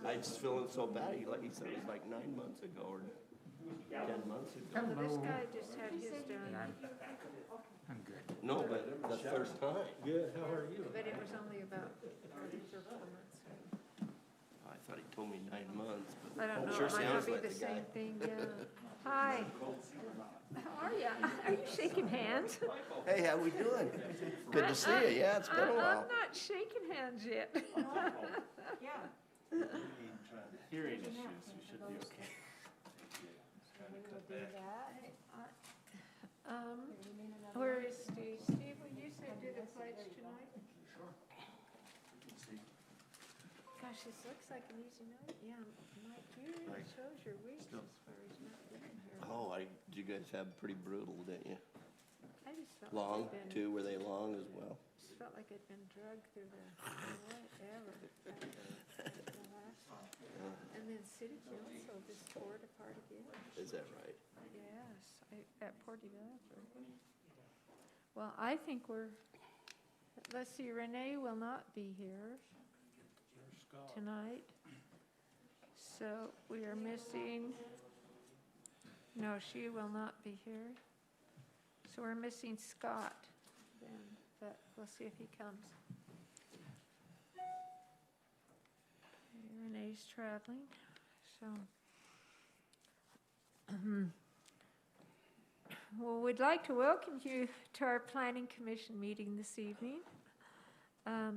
I just feeling so bad. Like he said, it was like 9 months ago or 10 months ago. Hello. This guy just had his done, I'm good. No, but the first time. Good, how are you? but it was only about 3 or 4 months ago. I thought he told me 9 months, but I don't know, sure it might sounds not be like the the guy. same thing, yeah. Hi. How are you? Are you shaking hands? Hey, how we doing? Good to see you. Yeah, it's been a while. I'm not shaking hands yet. Hearing issues, we should be okay. Where is Steve? Steve, will you say do the pledge tonight? Gosh, this looks like an easy night. Yeah, Mike, you really shows your week as far as not being here. Oh, you guys have pretty brutal, didn't you? I just felt Long, like I'd been, too? Were they long as well? just felt like I'd been drugged through the whatever after the last one. And then city council just tore it apart again. Is that right? Yes, that poor developer. Well, I think let's see, Renee will not be here tonight. So we are missing, no, she will not be here. So we're missing Scott then, but we'll see if he comes. Okay, Renee's traveling, so. Well, we'd like to welcome you to our Planning Commission meeting this evening.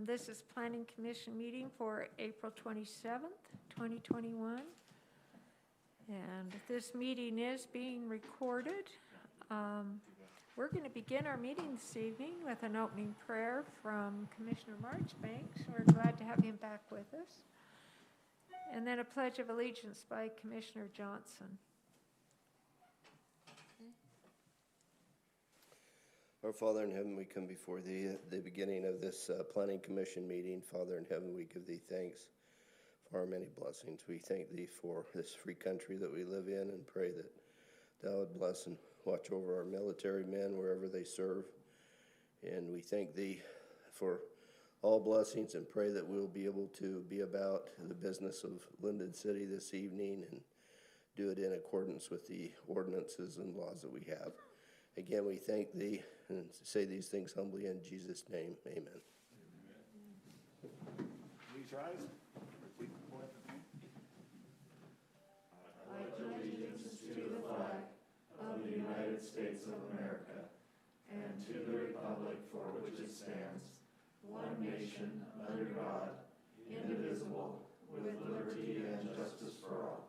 This is Planning Commission meeting for April 27th, 2021. And this meeting is being recorded. We're going to begin our meeting this evening with an opening prayer from Commissioner Marchbanks. We're glad to have him back with us. And then a pledge of allegiance by Commissioner Johnson. Our Father in heaven, we come before thee at the beginning of this Planning Commission meeting. Father in heaven, we give thee thanks for our many blessings. We thank thee for this free country that we live in and pray that thou would bless and watch over our military men wherever they serve. And we thank thee for all blessings and pray that we'll be able to be about the business of Lindon City this evening and do it in accordance with the ordinances and laws that we have. Again, we thank thee and say these things humbly in Jesus' name. Amen. Please rise. Repeat the pledge. I pledge allegiance to the flag of the United States of America and to the republic for which it stands, one nation, under God, indivisible, with liberty and justice for all.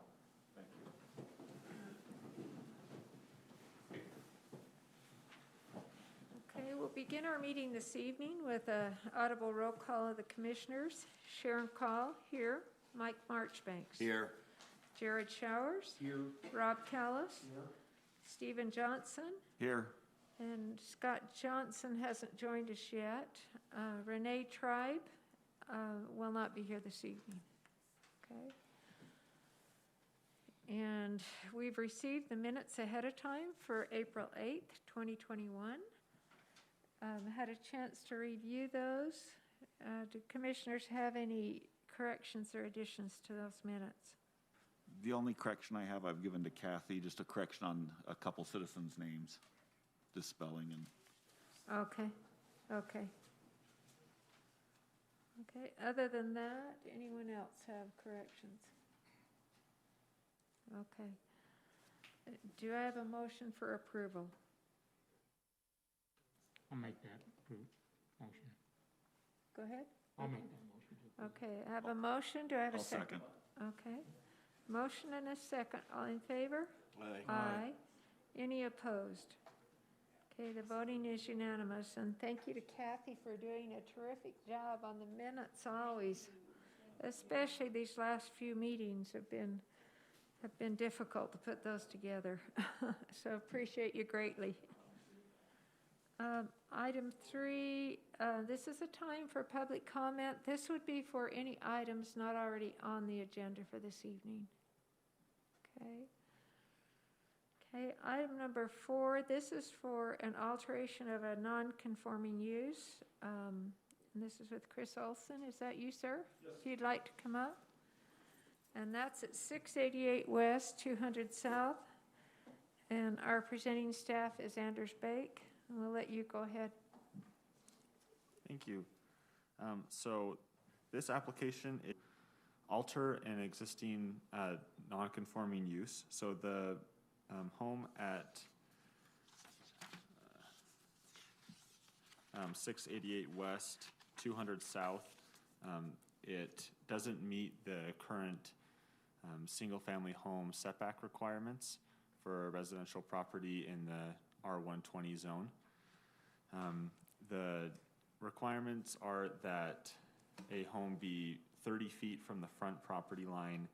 Thank you. Okay, we'll begin our meeting this evening with an audible roll call of the commissioners. Sharon Call, here. Mike Marchbanks. Here. Jared Showers. Here. Rob Callis. Here. Stephen Johnson. Here. And Scott Johnson hasn't joined us yet. Renee Tribe will not be here this evening. Okay. And we've received the minutes ahead of time for April 8th, 2021. Had a chance to review those. Do commissioners have any corrections or additions to those minutes? The only correction I have, I've given to Kathy, just a correction on a couple citizens' names, just spelling and. Okay. Other than that, anyone else have corrections? Okay. Do I have a motion for approval? I'll make that motion. Go ahead. I'll make that motion. Okay, I have a motion. Do I have a I'll second? second. Okay. Motion and a second. All in favor? Aye. Aye. Any opposed? Okay, the voting is unanimous, and thank you to Kathy for doing a terrific job on the minutes always. Especially these last few meetings have been difficult to put those together. So appreciate you greatly. Item 3, this is a time for public comment. This would be for any items not already on the agenda for this evening. Okay, item number 4, this is for an alteration of a non-conforming use. And this is with Chris Olson. Is that you, sir? Yes. If you'd like to come up. and that's at 688 West, 200 South. And our presenting staff is Anders Bake. And we'll let you go ahead. Thank you. So this application is alter an existing non-conforming use. So the home at 688 West, 200 South, it doesn't meet the current single-family home setback requirements for a residential property in the R120 zone. The requirements are that a home be 30 feet from the front property line,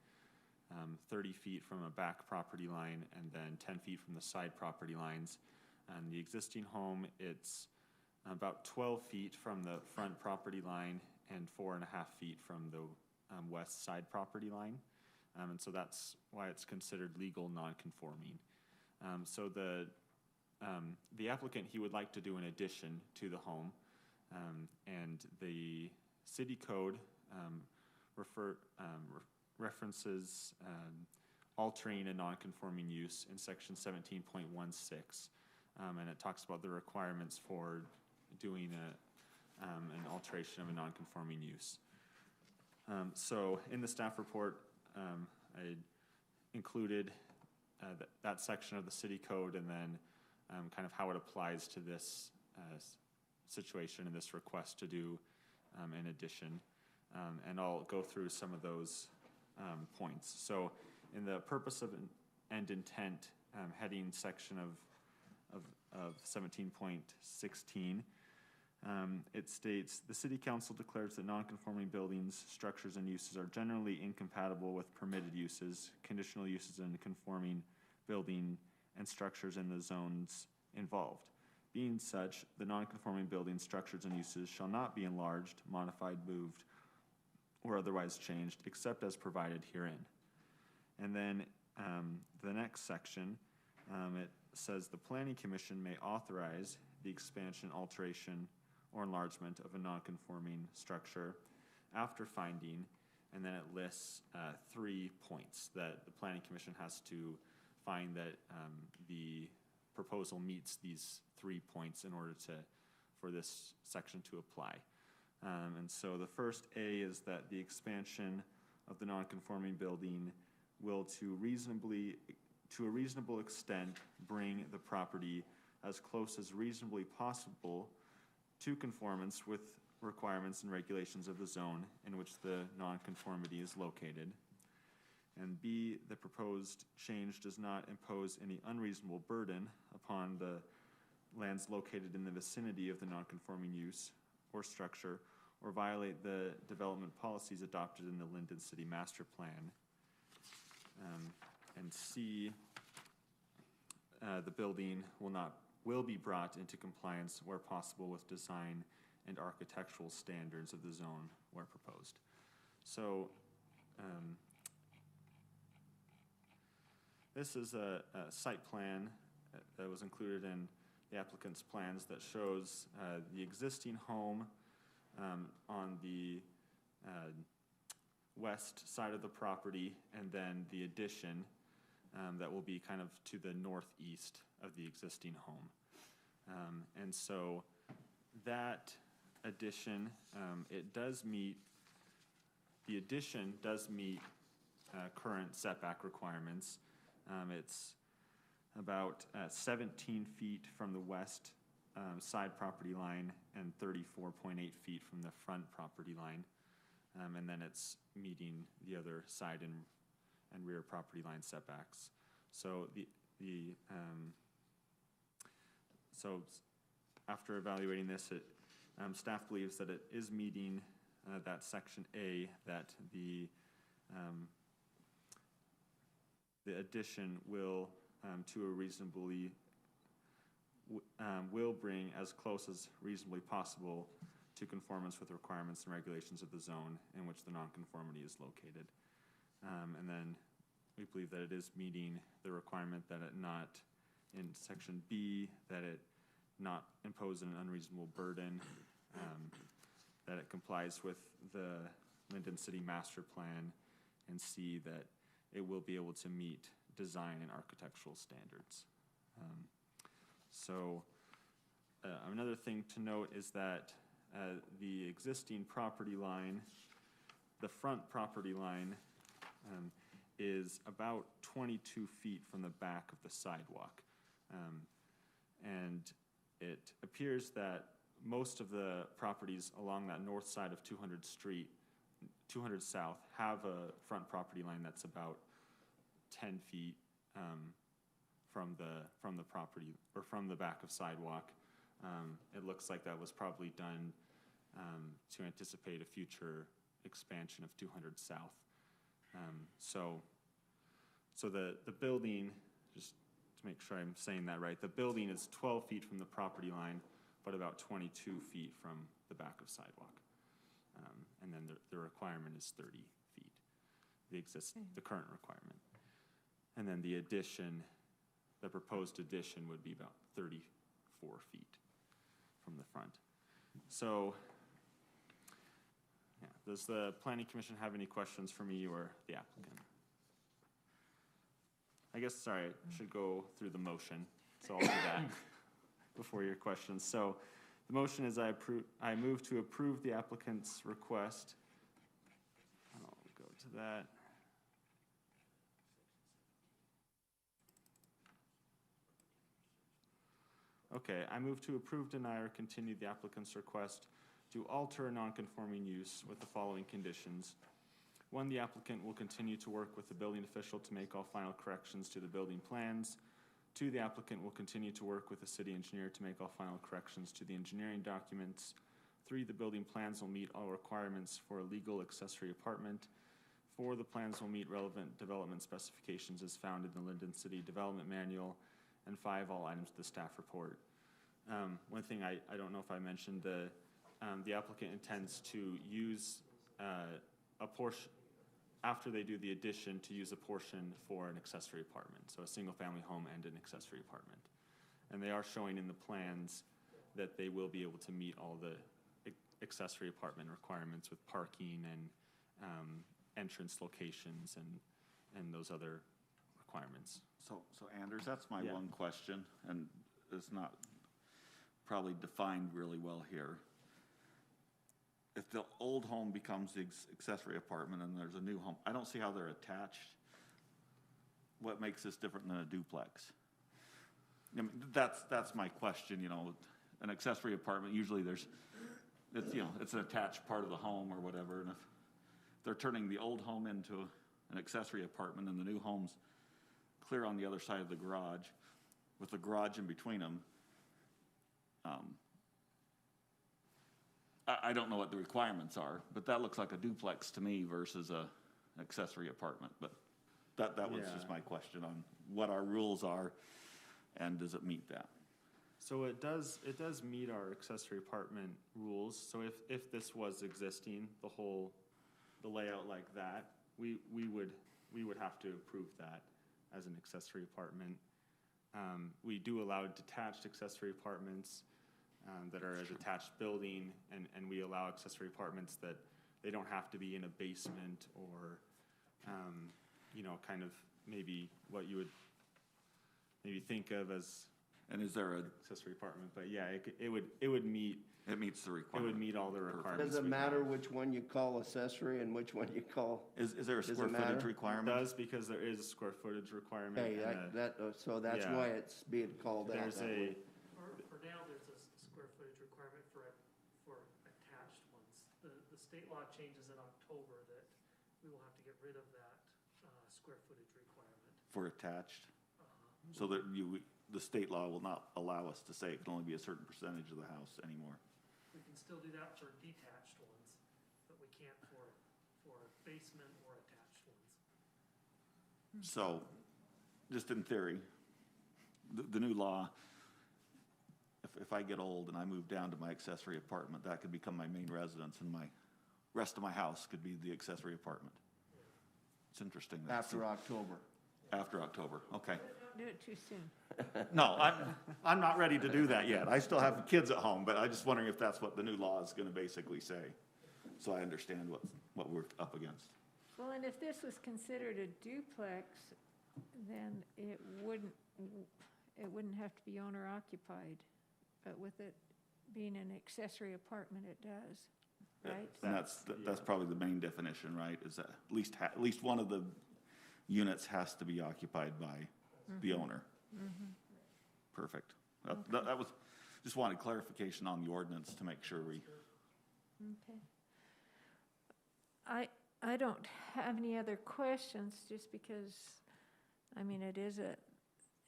30 feet from a back property line, and then 10 feet from the side property lines. And the existing home, it's about 12 feet from the front property line and 4.5 feet from the west side property line. And so that's why it's considered legal non-conforming. So the applicant, he would like to do an addition to the home, and the city code references altering a non-conforming use in section 17.16, and it talks about the requirements for doing an alteration of a non-conforming use. So in the staff report, I included that section of the city code, and then kind of how it applies to this situation and this request to do an addition. And I'll go through some of those points. So in the purpose of and intent heading section of 17.16, it states, the city council declares that non-conforming buildings, structures, and uses are generally incompatible with permitted uses, conditional uses, and conforming building and structures in the zones involved. Being such, the non-conforming buildings, structures, and uses shall not be enlarged, modified, moved, or otherwise changed, except as provided herein. And then the next section, it says the Planning Commission may authorize the expansion, alteration, or enlargement of a non-conforming structure after finding, and then it lists 3 points that the Planning Commission has to find that the proposal meets these 3 points in order for this section to apply. And so the first A is that the expansion of the non-conforming building will to a reasonable extent bring the property as close as reasonably possible to conformance with requirements and regulations of the zone in which the nonconformity is located. And B, the proposed change does not impose any unreasonable burden upon the lands located in the vicinity of the nonconforming use or structure, or violate the development policies adopted in the Lindon City Master Plan. And C, the building will be brought into compliance where possible with design and architectural standards of the zone where proposed. So this is a site plan that was included in the applicant's plans that shows the existing home on the west side of the property, and then the addition that will be kind of to the northeast of the existing home. And so that addition, the addition does meet current setback requirements. It's about 17 feet from the west side property line and 34.8 feet from the front property line. And then it's meeting the other side and rear property line setbacks. So so after evaluating this, staff believes that it is meeting that section A, that the addition will will bring as close as reasonably possible to conformance with requirements and regulations of the zone in which the nonconformity is located. And then we believe that it is meeting the requirement that it not, in section B, that it not impose an unreasonable burden, that it complies with the Lindon City Master Plan, and see that it will be able to meet design and architectural standards. Another thing to note is that the existing property line, the front property line, is about 22 feet from the back of the sidewalk. And it appears that most of the properties along that north side of 200 South have a front property line that's about 10 feet from the property, or from the back of sidewalk. It looks like that was probably done to anticipate a future expansion of 200 South. So the building, just to make sure I'm saying that right, the building is 12 feet from the property line, but about 22 feet from the back of sidewalk. And then the requirement is 30 feet, the current requirement. And then the addition, the proposed addition would be about 34 feet from the front. So, yeah, does the Planning Commission have any questions for me or the applicant? I guess, sorry, I should go through the motion, so I'll do that before your questions. So the motion is I move to approve the applicant's request. I'll go to that. Okay, I move to approve, deny, or continue the applicant's request to alter a non-conforming use with the following conditions. 1, the applicant will continue to work with the building official to make all final corrections to the building plans. 2, the applicant will continue to work with the city engineer to make all final corrections to the engineering documents. 3, the building plans will meet all requirements for a legal accessory apartment. 4, the plans will meet relevant development specifications as found in the Lindon City Development Manual. And 5, all items of the staff report. One thing I don't know if I mentioned, the applicant intends to use a portion, after they do the addition, to use a portion for an accessory apartment, so a single-family home and an accessory apartment. And they are showing in the plans that they will be able to meet all the accessory apartment requirements with parking and entrance locations and those other requirements. So Anders, that's my Yeah. one question, and it's not probably defined really well here. If the old home becomes the accessory apartment and there's a new home, I don't see how they're attached. What makes this different than a duplex? I mean, that's my question, an accessory apartment, usually it's an attached part of the home or whatever, and if they're turning the old home into an accessory apartment and the new home's clear on the other side of the garage, with the garage in between them, I don't know what the requirements are, but that looks like a duplex to me versus an accessory apartment. But that was just my question on what our rules are, and does it meet that? So it does meet our accessory apartment rules. So if this was existing, the layout like that, we would have to approve that as an accessory apartment. We do allow detached accessory apartments that are a detached building, and we allow accessory apartments that they don't have to be in a basement or, kind of maybe what you would maybe think of as. And is there accessory apartment? But yeah, it would meet. It meets the It requirement. would meet all the requirements. Does it matter which one you call accessory and which one you call? Is there a Does it square footage matter? It requirement? does, because there is a square footage requirement. Okay, so that's yeah. why it's being called that. There's that way. For now, there's a square footage requirement for attached ones. The state law changes in October that we will have to get rid of that square footage requirement. For attached? So that the state law will not allow us to say it can only be a certain percentage of the house anymore. We can still do that for detached ones, but we can't for basement or attached ones. So, just in theory, the new law, if I get old and I move down to my accessory apartment, that could become my main residence, and my rest of my house could be the accessory apartment. It's interesting. After October. After October, okay. Don't do it too soon. No, I'm not ready to do that yet. I still have kids at home, but I'm just wondering if that's what the new law is gonna basically say. So I understand what we're up against. Well, and if this was considered a duplex, then it wouldn't have to be owner occupied. But with it being an accessory apartment, it does, right? And that's probably the main definition, right? Is that at least one of the units has to be occupied by the owner. Perfect. That was, just wanted clarification on the ordinance to make sure we. Okay. I don't have any other questions, just because, I mean, it is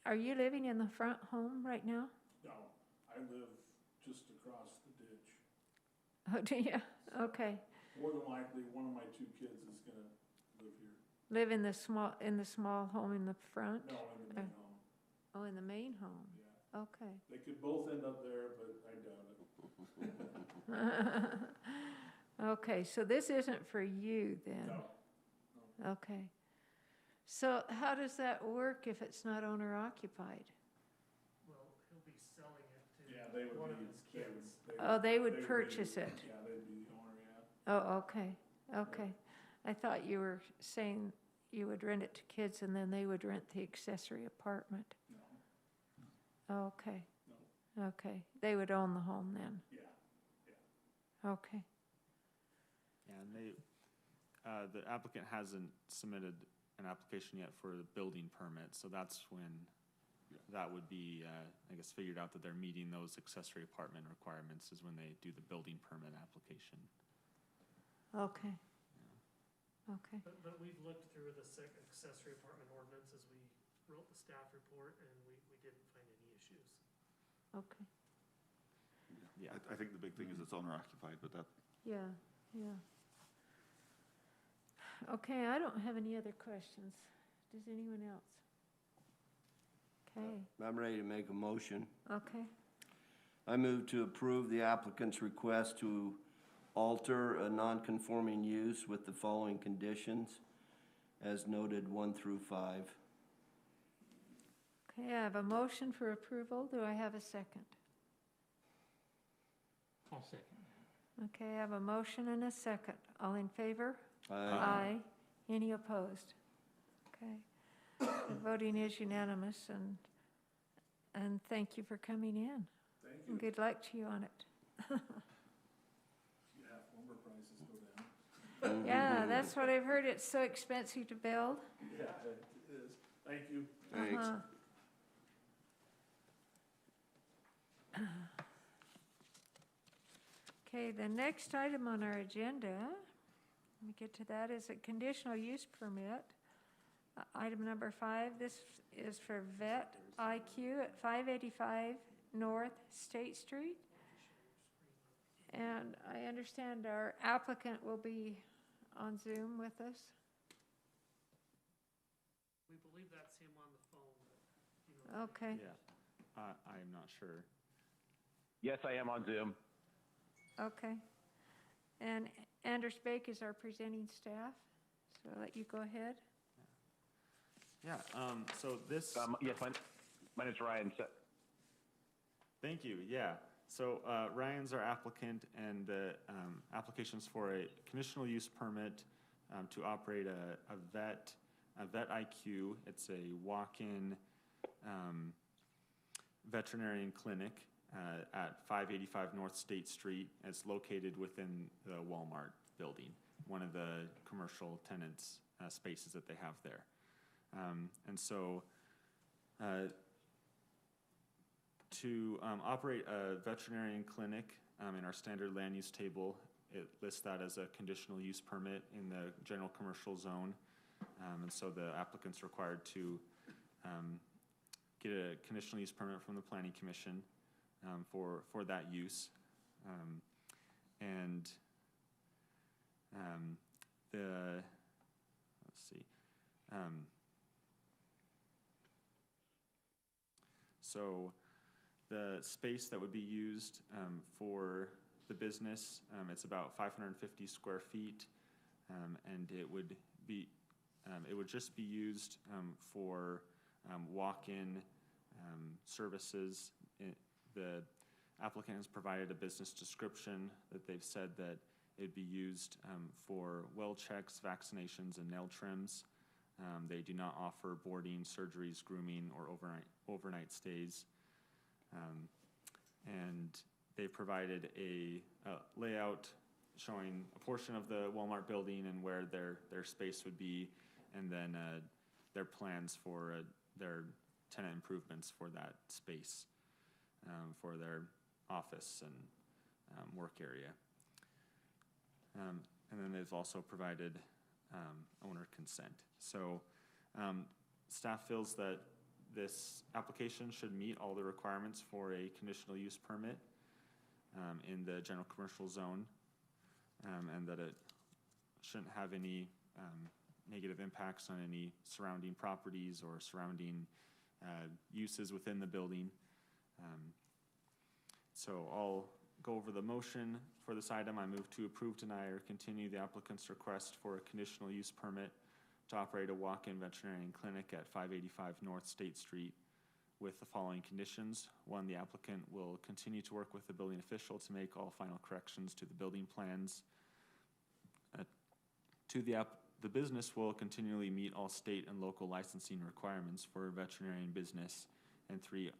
are you living in the front home right now? No, I live just across the ditch. Oh, do you? Okay. More than likely, one of my two kids is gonna live here. Live in the small home in the front? No, in the main home, Oh, in the main home? yeah. Okay. They could both end up there, but I doubt it. Okay, so this isn't for you then? No. Okay. So how does that work if it's not owner occupied? Well, he'll be selling it to Yeah, they would one of be, his they would. kids. Oh, they would be- purchase it? Yeah, they'd be the owner, yeah. Oh, okay, okay. I thought you were saying you would rent it to kids and then they would rent the accessory apartment. No, Oh, okay, no, okay. They would own the home then? yeah. Okay. And the applicant hasn't submitted an application yet for the building permit, so that's when that would be, I guess, figured out that they're meeting those accessory apartment requirements is when they do the building permit application. Okay. Okay. But we've looked through the accessory apartment ordinance as we wrote the staff report, and we didn't find any issues. Okay. Yeah. I think the big thing is it's owner occupied, but that. Yeah, yeah. Okay, I don't have any other questions. Does anyone else? Okay, I'm ready to make a motion. okay. I move to approve the applicant's request to alter a non-conforming use with the following conditions as noted 1 through 5. Okay, I have a motion for approval. Do I have a second? I'll second. Okay, I have a motion and a second. All in favor? Aye. Any opposed? Okay. The voting is unanimous, and thank you for coming in. Thank you. And good luck to you on it. Yeah, lumber prices go down. Yeah, that's what I've heard. It's so expensive to build. Yeah, it is. Thank you. Thanks. Uh-huh. Okay, the next item on our agenda, let me get to that, is a conditional use permit. Item number 5, this is for Vet IQ at 585 North State Street. And I understand our applicant will be on Zoom with us. We believe that's him on the phone, but, you know. Okay, Yeah, I am not sure. Yes, I am on Zoom. okay. And Anders Bake is our presenting staff, so I'll let you go ahead. Yeah, so this. Yes, my name's Ryan. Thank you, yeah. So Ryan's our applicant, and the application's for a conditional use permit to operate a vet IQ. It's a walk-in veterinarian clinic at 585 North State Street. It's located within the Walmart building, one of the commercial tenants' spaces that they have there. And so to operate a veterinarian clinic in our standard land use table, it lists that as a conditional use permit in the general commercial zone. And so the applicant's required to get a conditional use permit from the Planning Commission for that use. Let's see. So the space that would be used for the business, it's about 550 square feet, and it would just be used for walk-in services. The applicant has provided a business description that they've said that It'd be used for well checks, vaccinations, and nail trims. They do not offer boarding, surgeries, grooming, or overnight stays. And they provided a layout showing a portion of the Walmart building and where their space would be, and then their plans for their tenant improvements for that space, for their office and work area. And then they've also provided owner consent. So staff feels that this application should meet all the requirements for a conditional use permit in the general commercial zone, and that it shouldn't have any negative impacts on any surrounding properties or surrounding uses within the building. So I'll go over the motion for this item. I move to approve, deny, or continue the applicant's request for a conditional use permit to operate a walk-in veterinarian clinic at 585 North State Street with the following conditions. 1, the applicant will continue to work with the building official to make all final corrections to the building plans. 2, the business will continually meet all state and local licensing requirements for a veterinarian business. And 3,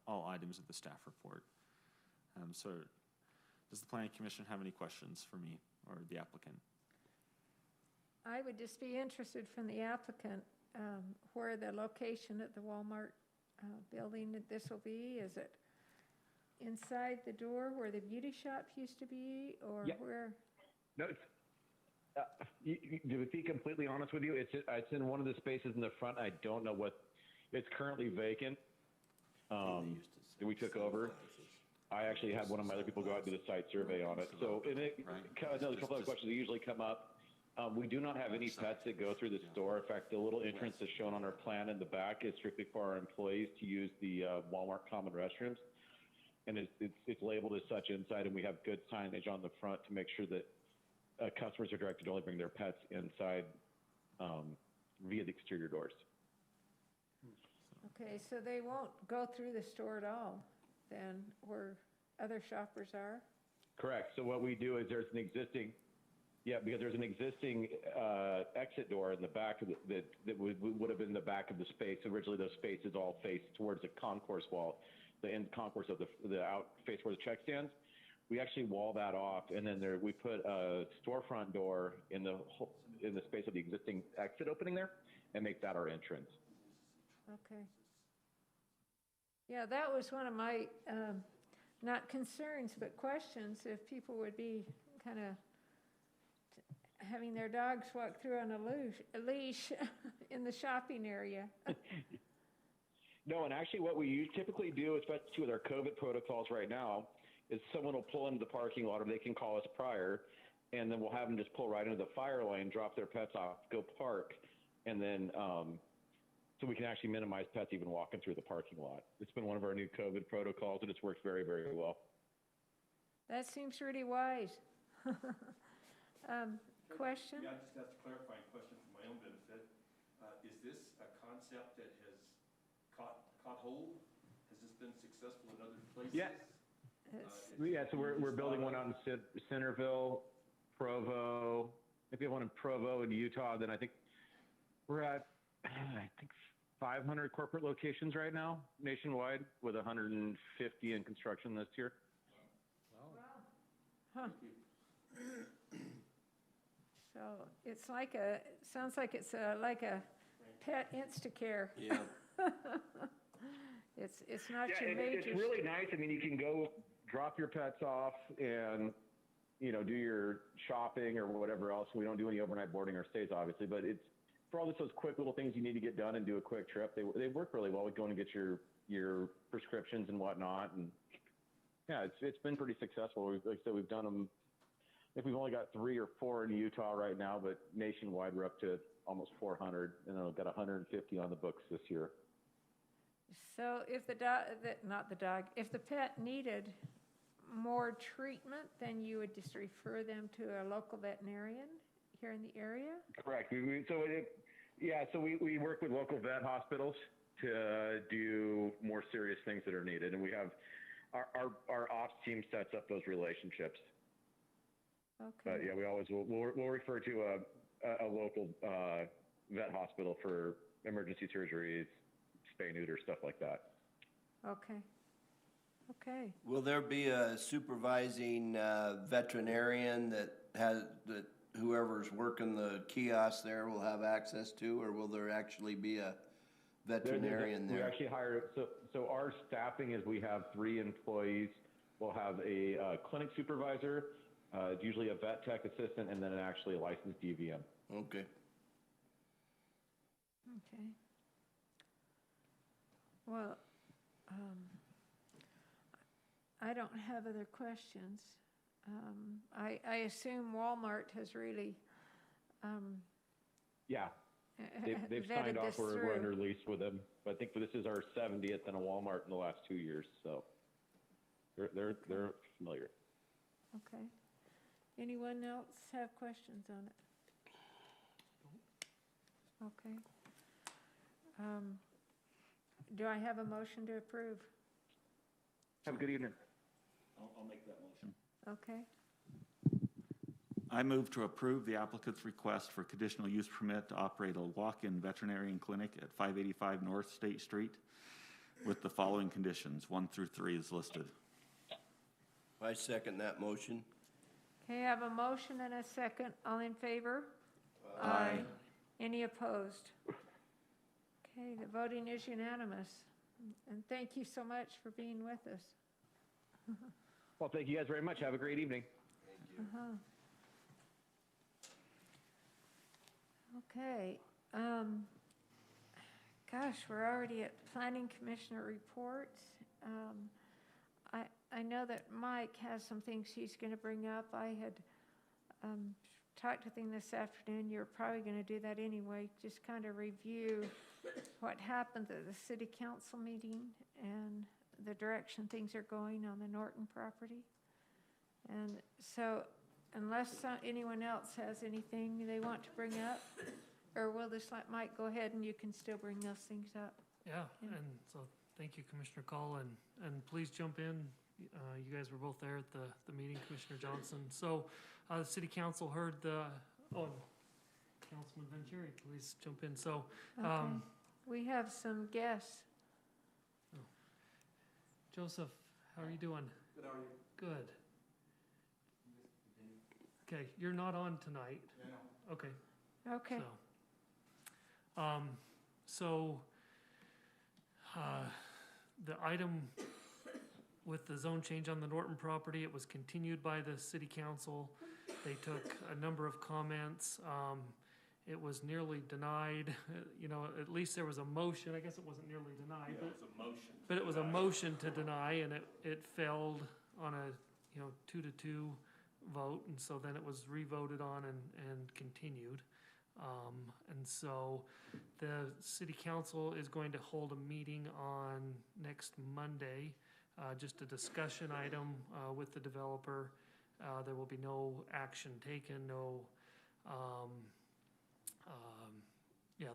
all items of the staff report. So does the Planning Commission have any questions for me or the applicant? I would just be interested from the applicant, where the location at the Walmart building that this will be. Is it inside the door where the beauty shop used to be, or Yeah. where? No, it's, to be completely honest with you, it's in one of the spaces in the front. I don't know what, it's currently vacant. We took over. I actually had one of my other people go out and do the site survey on it. So, and another couple of questions that usually come up. We do not have any pets that go through the store. In fact, the little entrance that's shown on our plan in the back is strictly for our employees to use the Walmart common restrooms. And it's labeled as such inside, and we have good signage on the front to make sure that customers are directed to only bring their pets inside via the exterior doors. Okay, so they won't go through the store at all, then, where other shoppers are? Correct. So what we do is there's an existing, because there's an existing exit door in the back of that would have been in the back of the space. Originally, those spaces all face towards the concourse wall, the end concourse of the out face where the check stands. We actually wall that off, and then we put a storefront door in the space of the existing exit opening there, and make that our entrance. Okay. Yeah, that was one of my, not concerns, but questions, if people would be kind of having their dogs walk through on a leash in the shopping area. No, and actually what we typically do, especially with our COVID protocols right now, is someone will pull into the parking lot, or they can call us prior, and then we'll have them just pull right into the fire lane, drop their pets off, go park, and then so we can actually minimize pets even walking through the parking lot. It's been one of our new COVID protocols, and it's worked very, very well. That seems really wise. Question? Yeah, I just have a clarifying question for my own benefit. Is this a concept that has caught hold? Has this been successful in other places? Yeah. So we're building one out in Centerville, Provo. If we have one in Provo in Utah, then I think we're at 500 corporate locations right now nationwide, with 150 in construction this year. Huh. So it's like sounds like it's like a pet Instacare. Yeah. It's not your major. It's really nice. I mean, you can go drop your pets off and, do your shopping or whatever else. We don't do any overnight boarding or stays, obviously, but it's for all those quick little things you need to get done and do a quick trip. They work really well with going to get your prescriptions and whatnot. And yeah, it's been pretty successful. Like I said, we've done them. I think we've only got 3 or 4 in Utah right now, but nationwide we're up to almost 400, and then we've got 150 on the books this year. So if if the pet needed more treatment, then you would just refer them to a local veterinarian here in the area? Correct. So we work with local vet hospitals to do more serious things that are needed, and we have our ops team sets up those relationships. But Okay, yeah, we always we'll refer to a local vet hospital for emergency surgeries, spay, neuter, stuff like that. okay, okay. Will there be a supervising veterinarian that whoever's working the kiosk there will have access to, or will there actually be a veterinarian We there? actually hire, so our staffing is we have 3 employees. We'll have a clinic supervisor, it's usually a vet tech assistant, and then actually a licensed DVM. Okay. Okay. Well, I don't have other questions. I assume Walmart has really Yeah, they've vetted signed off. this We're through. under lease with them. But I think this is our 70th in a Walmart in the last 2 years, so they're familiar. Okay. Anyone else have questions on it? Okay. Do I have a motion to approve? Have a good evening. I'll make that motion. Okay, I move to approve the applicant's request for conditional use permit to operate a walk-in veterinarian clinic at 585 North State Street with the following conditions, 1 through 3 is listed. I second that motion. okay, I have a motion and a second. All in favor? Aye. Any opposed? Okay, the voting is unanimous. And thank you so much for being with us. Well, thank you guys very much. Have a great evening. Uh-huh. Okay, gosh, we're already at planning commissioner reports. I know that Mike has some things he's going to bring up. I had talked with him this afternoon. You're probably going to do that anyway, just kind of review what happened at the city council meeting and the direction things are going on the Norton property. And so unless anyone else has anything they want to bring up, or we'll just let Mike go ahead and you can still bring those things up. Yeah, Yeah. and so thank you, Commissioner Call, and please jump in. You guys were both there at the meeting, Commissioner Johnson. So the city council heard Councilman Vanchery, please jump in. So Okay. We have some guests. Joseph, how are you doing? Good, how are you? Good. Okay, you're not on tonight. Yeah. Okay. Okay, The item with the zone change on the Norton property, it was continued by the city council. They took a number of comments. It was nearly denied. At least there was a motion. I guess it wasn't nearly denied, Yeah, it was a motion. but it was a motion to deny, and it failed on a 2-2 vote, and so then it was re-voted on and continued. And so the city council is going to hold a meeting on next Monday, just a discussion item with the developer. There will be no action taken,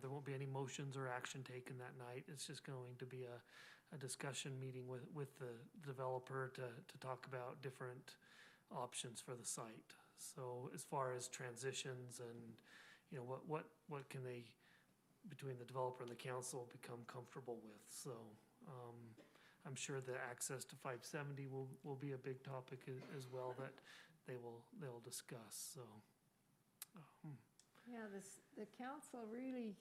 there won't be any motions or action taken that night. It's just going to be a discussion meeting with the developer to talk about different options for the site. So as far as transitions and what can they, between the developer and the council, become comfortable with. So I'm sure the access to 570 will be a big topic as well that they'll discuss. So yeah, the council really,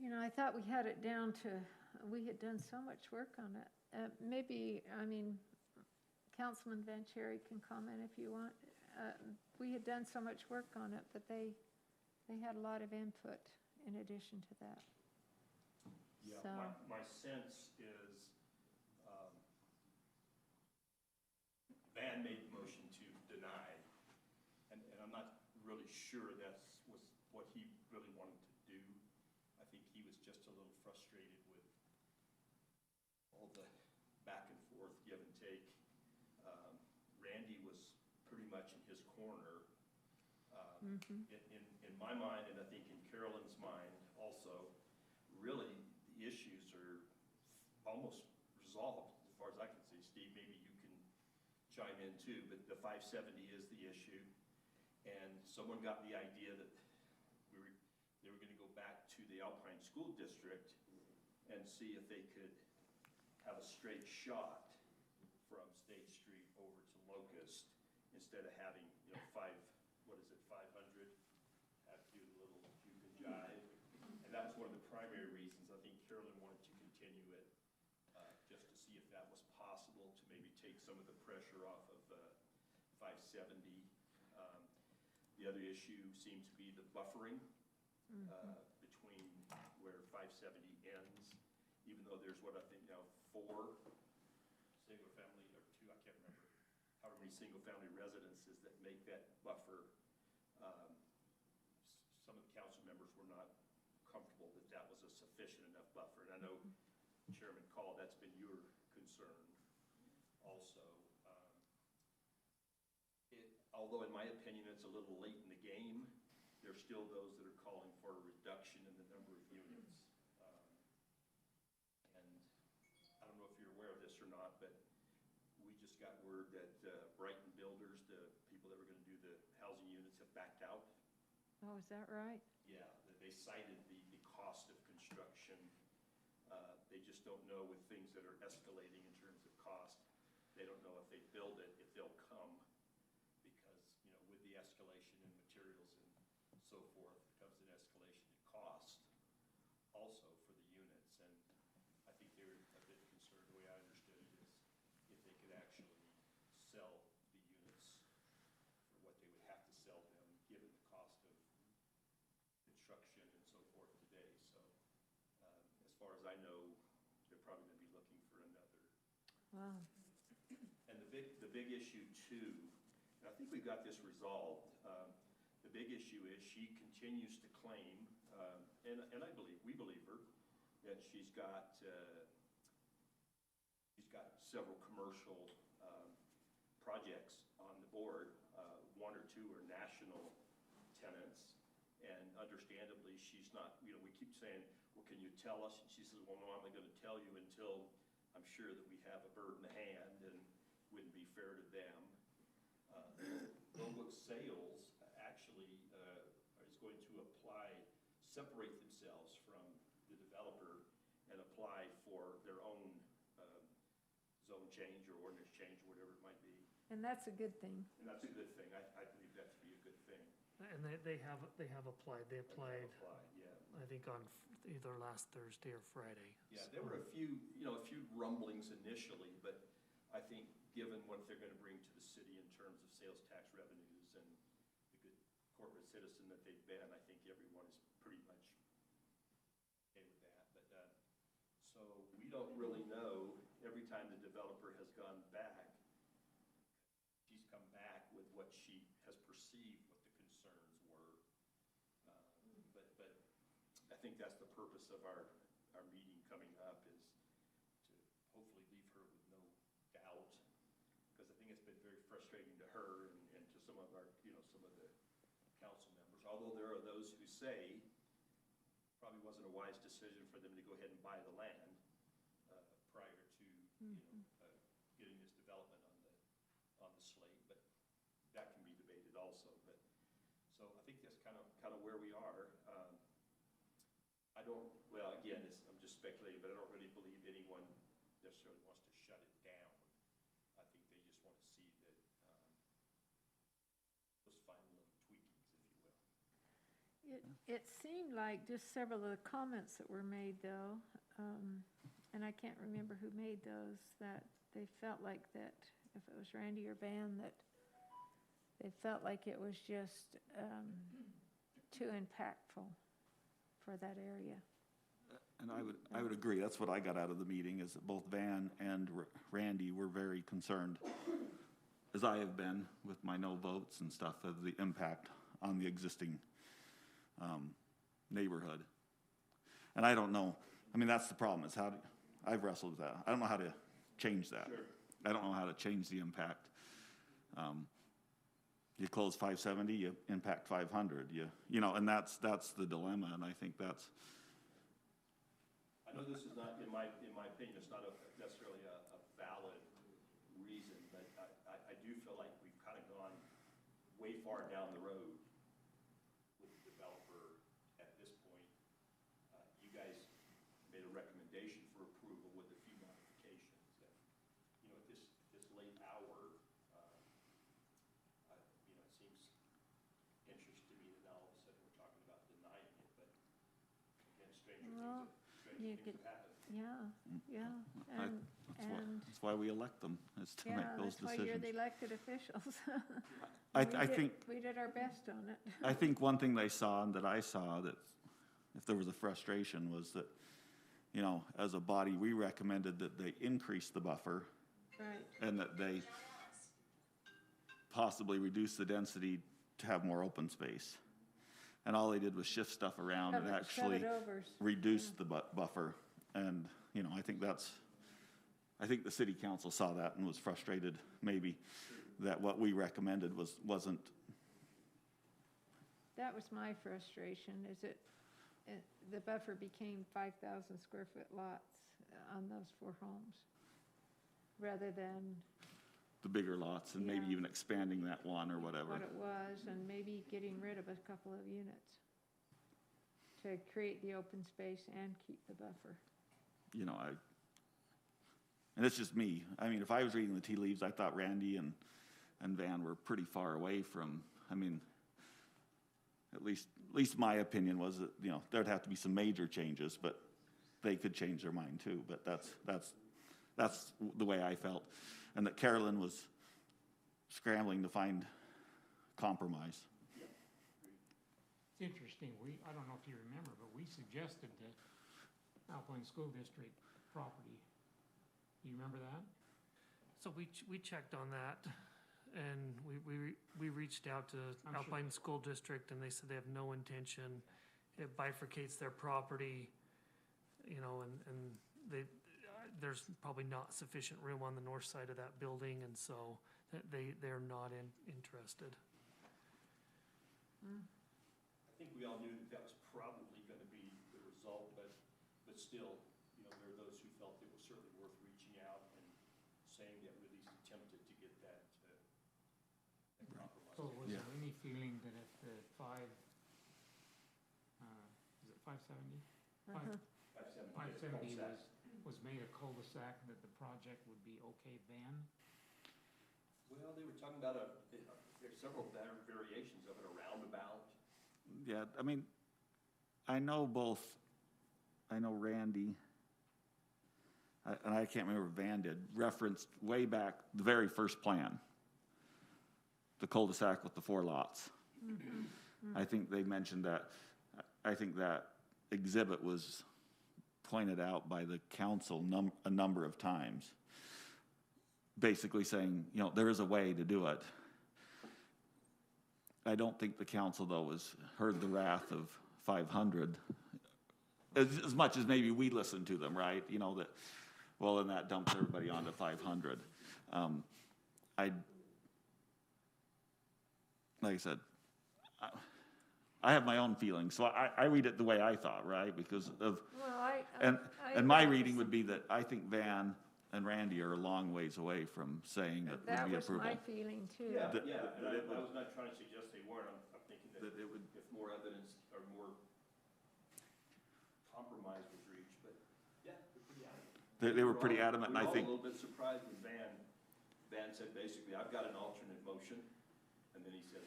I thought we had it down to, we had done so much work on it. Councilman Vanchery can comment if you want. We had done so much work on it, but they had a lot of input in addition to that. Yeah, So, my sense is, Van made the motion to deny, and I'm not really sure was what he really wanted to do. I think he was just a little frustrated with all the back and forth, give and take. Randy was pretty much in his corner. In my mind, and I think in Carolyn's mind also, really the issues are almost resolved as far as I can see. Steve, maybe you can chime in too, but the 570 is the issue. And someone got the idea that they were gonna go back to the Alpine School District and see if they could have a straight shot from State Street over to Locust instead of having, 500, have to do a little juke and jive. And that was one of the primary reasons I think Carolyn wanted to continue it, just to see if that was possible to maybe take some of the pressure off of 570. The other issue seems to be the buffering between where 570 ends, even though there's what I think now 4 single family, or 2, I can't remember, however many single family residences that make that buffer. Some of the council members were not comfortable that that was a sufficient enough buffer. And I know Chairman Call, that's been your concern also. Although in my opinion, it's a little late in the game, there's still those that are calling for a reduction in the number of units. And I don't know if you're aware of this or not, but we just got word that Brighton Builders, the people that were gonna do the housing units, have backed out. Oh, is that right? Yeah, they cited the cost of construction. They just don't know with things that are escalating in terms of cost. They don't know if they build it, if they'll come. Because, with the escalation in materials and so forth, comes an escalation in cost also for the units. And I think they were a bit concerned, the way I understood it, is if they could actually sell the units for what they would have to sell them, given the cost of construction and so forth today. So as far as I know, they're probably going to be looking for another. Wow. And the big issue too, and I think we got this resolved. The big issue is she continues to claim, and we believe her, that she's got several commercial projects on the board. 1 or 2 are national tenants, and understandably, she's not. We keep saying, "Well, can you tell us?" And she says, "Well, no, I'm not going to tell you until I'm sure that we have a bird in the hand, and wouldn't be fair to them." Lowbrook Sales actually is going to separate themselves from the developer and apply for their own zone change or ordinance change, or whatever it might be. And that's a good thing. And that's a good thing. I believe that to be a good thing. And they have applied. They applied, Yeah. I think on either last Thursday or Friday. Yeah, there were a few rumblings initially, but I think given what they're going to bring to the city in terms of sales tax revenues and the good corporate citizen that they've been, I think everyone is pretty much okay with that. But so we don't really know. Every time the developer has gone back, she's come back with what she has perceived what the concerns were. But I think that's the purpose of our meeting coming up, is to hopefully leave her with no doubt, because I think it's been very frustrating to her and to some of our, some of the council members. Although there are those who say probably wasn't a wise decision for them to go ahead and buy the land prior to getting this development on the slate, but that can be debated also. But so I think that's kind of where we are. Again, I'm just speculating, but I don't really believe anyone necessarily wants to shut it down. I think they just want to see that those final little tweakings, if you will. It seemed like just several of the comments that were made, though, and I can't remember who made those, that they felt like that, if it was Randy or Van, that they felt like it was just too impactful for that area. And I would agree. That's what I got out of the meeting, is that both Van and Randy were very concerned, as I have been with my no votes and stuff, of the impact on the existing neighborhood. And I don't know. I mean, that's the problem, is I've wrestled with that. I don't know how to change that. Sure. I don't know how to change the impact. You close 570, you impact 500. And that's the dilemma. And I think that's. I know this is not, in my opinion, it's not necessarily a valid reason, but I way far down the road with the developer at this point. You guys made a recommendation for approval with a few modifications. That, you know, at this late hour, you know, it seems interesting to me that now all of a sudden we're talking about denying it, but again, Well, you stranger things have happened. yeah, and, That's why we elect them, is to make yeah, those that's why you're decisions. the elected officials. I think, We did our best on it. I think one thing they saw and that I saw that if there was a frustration was that, you know, as a body, we recommended that they increase the buffer Right, and that they possibly reduce the density to have more open space. And all they did was shift stuff around and shove actually it over. reduce the buffer. And, you know, I think the city council saw that and was frustrated maybe that what we recommended wasn't. That was my frustration, is the buffer became 5,000 square foot lots on those 4 homes, rather than the bigger lots and maybe Yeah. even expanding that one or whatever. what it was, and maybe getting rid of a couple of units to create the open space and keep the buffer. You know, and it's just me. I mean, if I was reading the tea leaves, I thought Randy and Van were pretty far away from, I mean, at least my opinion was that, you know, there'd have to be some major changes, but they could change their mind too. But that's the way I felt. And that Carolyn was scrambling to find compromise. It's interesting, I don't know if you remember, but we suggested the Alpine School District property. Do you remember that? So we checked on that, and we reached out to I'm sure- Alpine School District, and they said they have no intention. It bifurcates their property, you know, and there's probably not sufficient room on the north side of that building, and so they're not interested. I think we all knew that was probably going to be the result, but still, you know, there are those who felt it was certainly worth reaching out and saying that we at least attempted to get that compromise. So was there any feeling that if the is it 570? 570 was made a cul-de-sac, that the project would be okay then? Well, they were talking about there's several variations of it, a roundabout. Yeah, I mean, I know Randy, and I can't remember if Van did, referenced way back, the very first plan, the cul-de-sac with the 4 lots. I think they mentioned that. I think that exhibit was pointed out by the council a number of times, basically saying, you know, there is a way to do it. I don't think the council, though, has heard the wrath of 500 as much as maybe we listened to them, right? You know, that, well, then that dumps everybody onto 500. Like I said, I have my own feelings, so I read it the way I thought, right? Because of, and my reading would be that I think Van and Randy are a long ways away from saying that would be approval. That was my feeling too. Yeah, That- yeah, that and it I was not trying to suggest they weren't, I'm thinking that That it would, if more evidence or more compromise was reached, but yeah, they're pretty adamant. they were pretty adamant, and I think, We were all a little bit surprised when Van said basically, I've got an alternate motion, and then he says,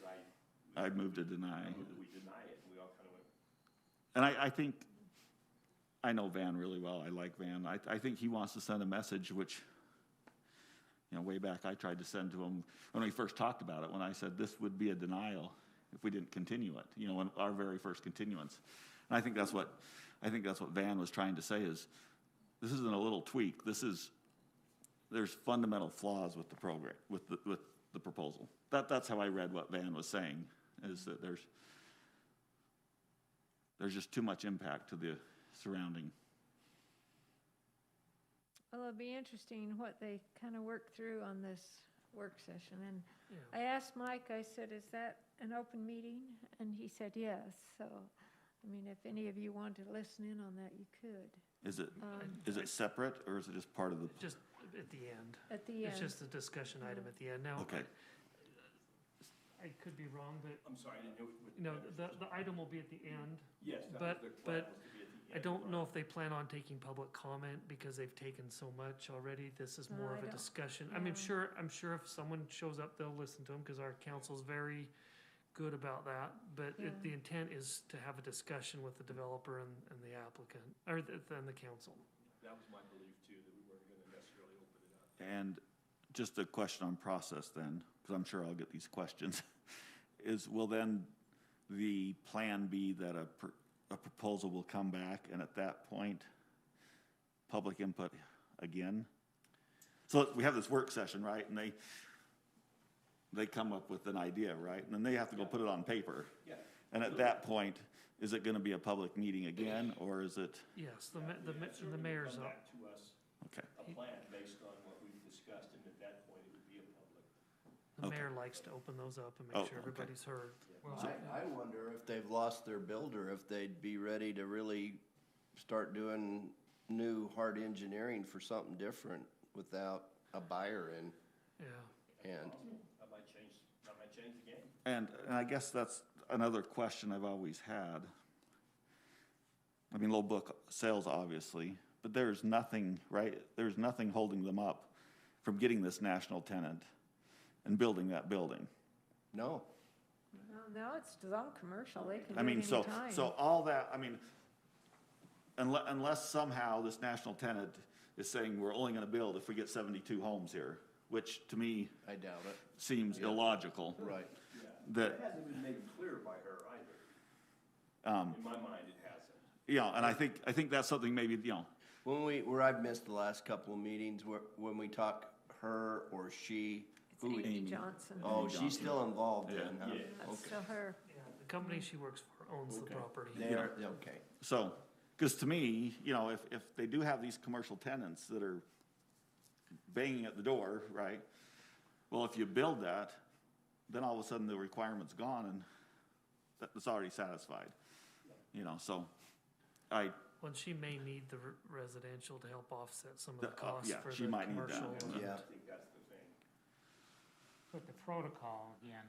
I moved to deny. I move that we deny it, and we all kind of went, And I think, I know Van really well, I like Van. I think he wants to send a message which, you know, way back I tried to send to him when we first talked about it, when I said this would be a denial if we didn't continue it, you know, in our very first continuance. And I think that's what Van was trying to say is, this isn't a little tweak, there's fundamental flaws with the program, with the proposal. That's how I read what Van was saying, is that there's just too much impact to the surrounding. Well, it'll be interesting what they kind of work through on this work session. And Yeah. I asked Mike, I said, is that an open meeting? And he said, yes. So, I mean, if any of you want to listen in on that, you could. Is it separate, or is it just part of the? Just at the end. At the end. It's just a discussion item at the end. Now, Okay. I could be wrong, but, I'm sorry, I didn't hear what. you know, the item will be at the end. Yes, that was but- their plan, but was to be at the I end, don't know right. if they plan on taking public comment because they've taken so much already. This is more I of a don't- discussion. yeah. I'm sure if someone shows up, they'll listen to them because our council's very good about that. But Yeah. the intent is to have a discussion with the developer and the applicant, or then the council. That was my belief too, that we weren't gonna necessarily open it up. And just a question on process then, because I'm sure I'll get these questions, is will then the plan be that a proposal will come back and at that point, public input again? So we have this work session, right? And they come up with an idea, right? And then they have to go put it on paper. Yeah. And at that point, is it gonna be a public meeting again, or is it, Yes, Yeah, the certainly will mayor's come up. back to us okay, a plan based on what we've discussed, and at that point, it would be a public. The Okay. mayor likes to open those up and Oh, make sure okay. everybody's heard. I wonder if they've lost their builder, if they'd be ready to really start doing new hard engineering for something different without a buyer in, Yeah. and, That might change the game. and I guess that's another question I've always had. I mean, low book sales, obviously, but there's nothing, right? There's nothing holding them up from getting this national tenant and building that building. no. No, it's zone commercial, they can I do mean, it so, anytime. so all that, I mean, unless somehow this national tenant is saying we're only gonna build if we get 72 homes here, which to me I doubt it. seems illogical. Right. Yeah. That- It hasn't been made clear by her either. In my mind, it hasn't. You know, and I think that's something maybe, you know, Where I've missed the last couple of meetings, when we talk her or she, It's who, Amy Amy. Johnson. oh, she's still involved Yeah. in, huh? Yeah. That's Okay. still her. Yeah, the company she works for owns the Okay. property. They're, okay. so, because to me, you know, if they do have these commercial tenants that are banging at the door, right? Well, if you build that, then all of a sudden the requirement's gone and that's already satisfied. You know, so Well, she may need the residential to help offset some of the The- costs yeah, for she the might need that, commercial. Yeah. I think that's the thing. But the protocol, again,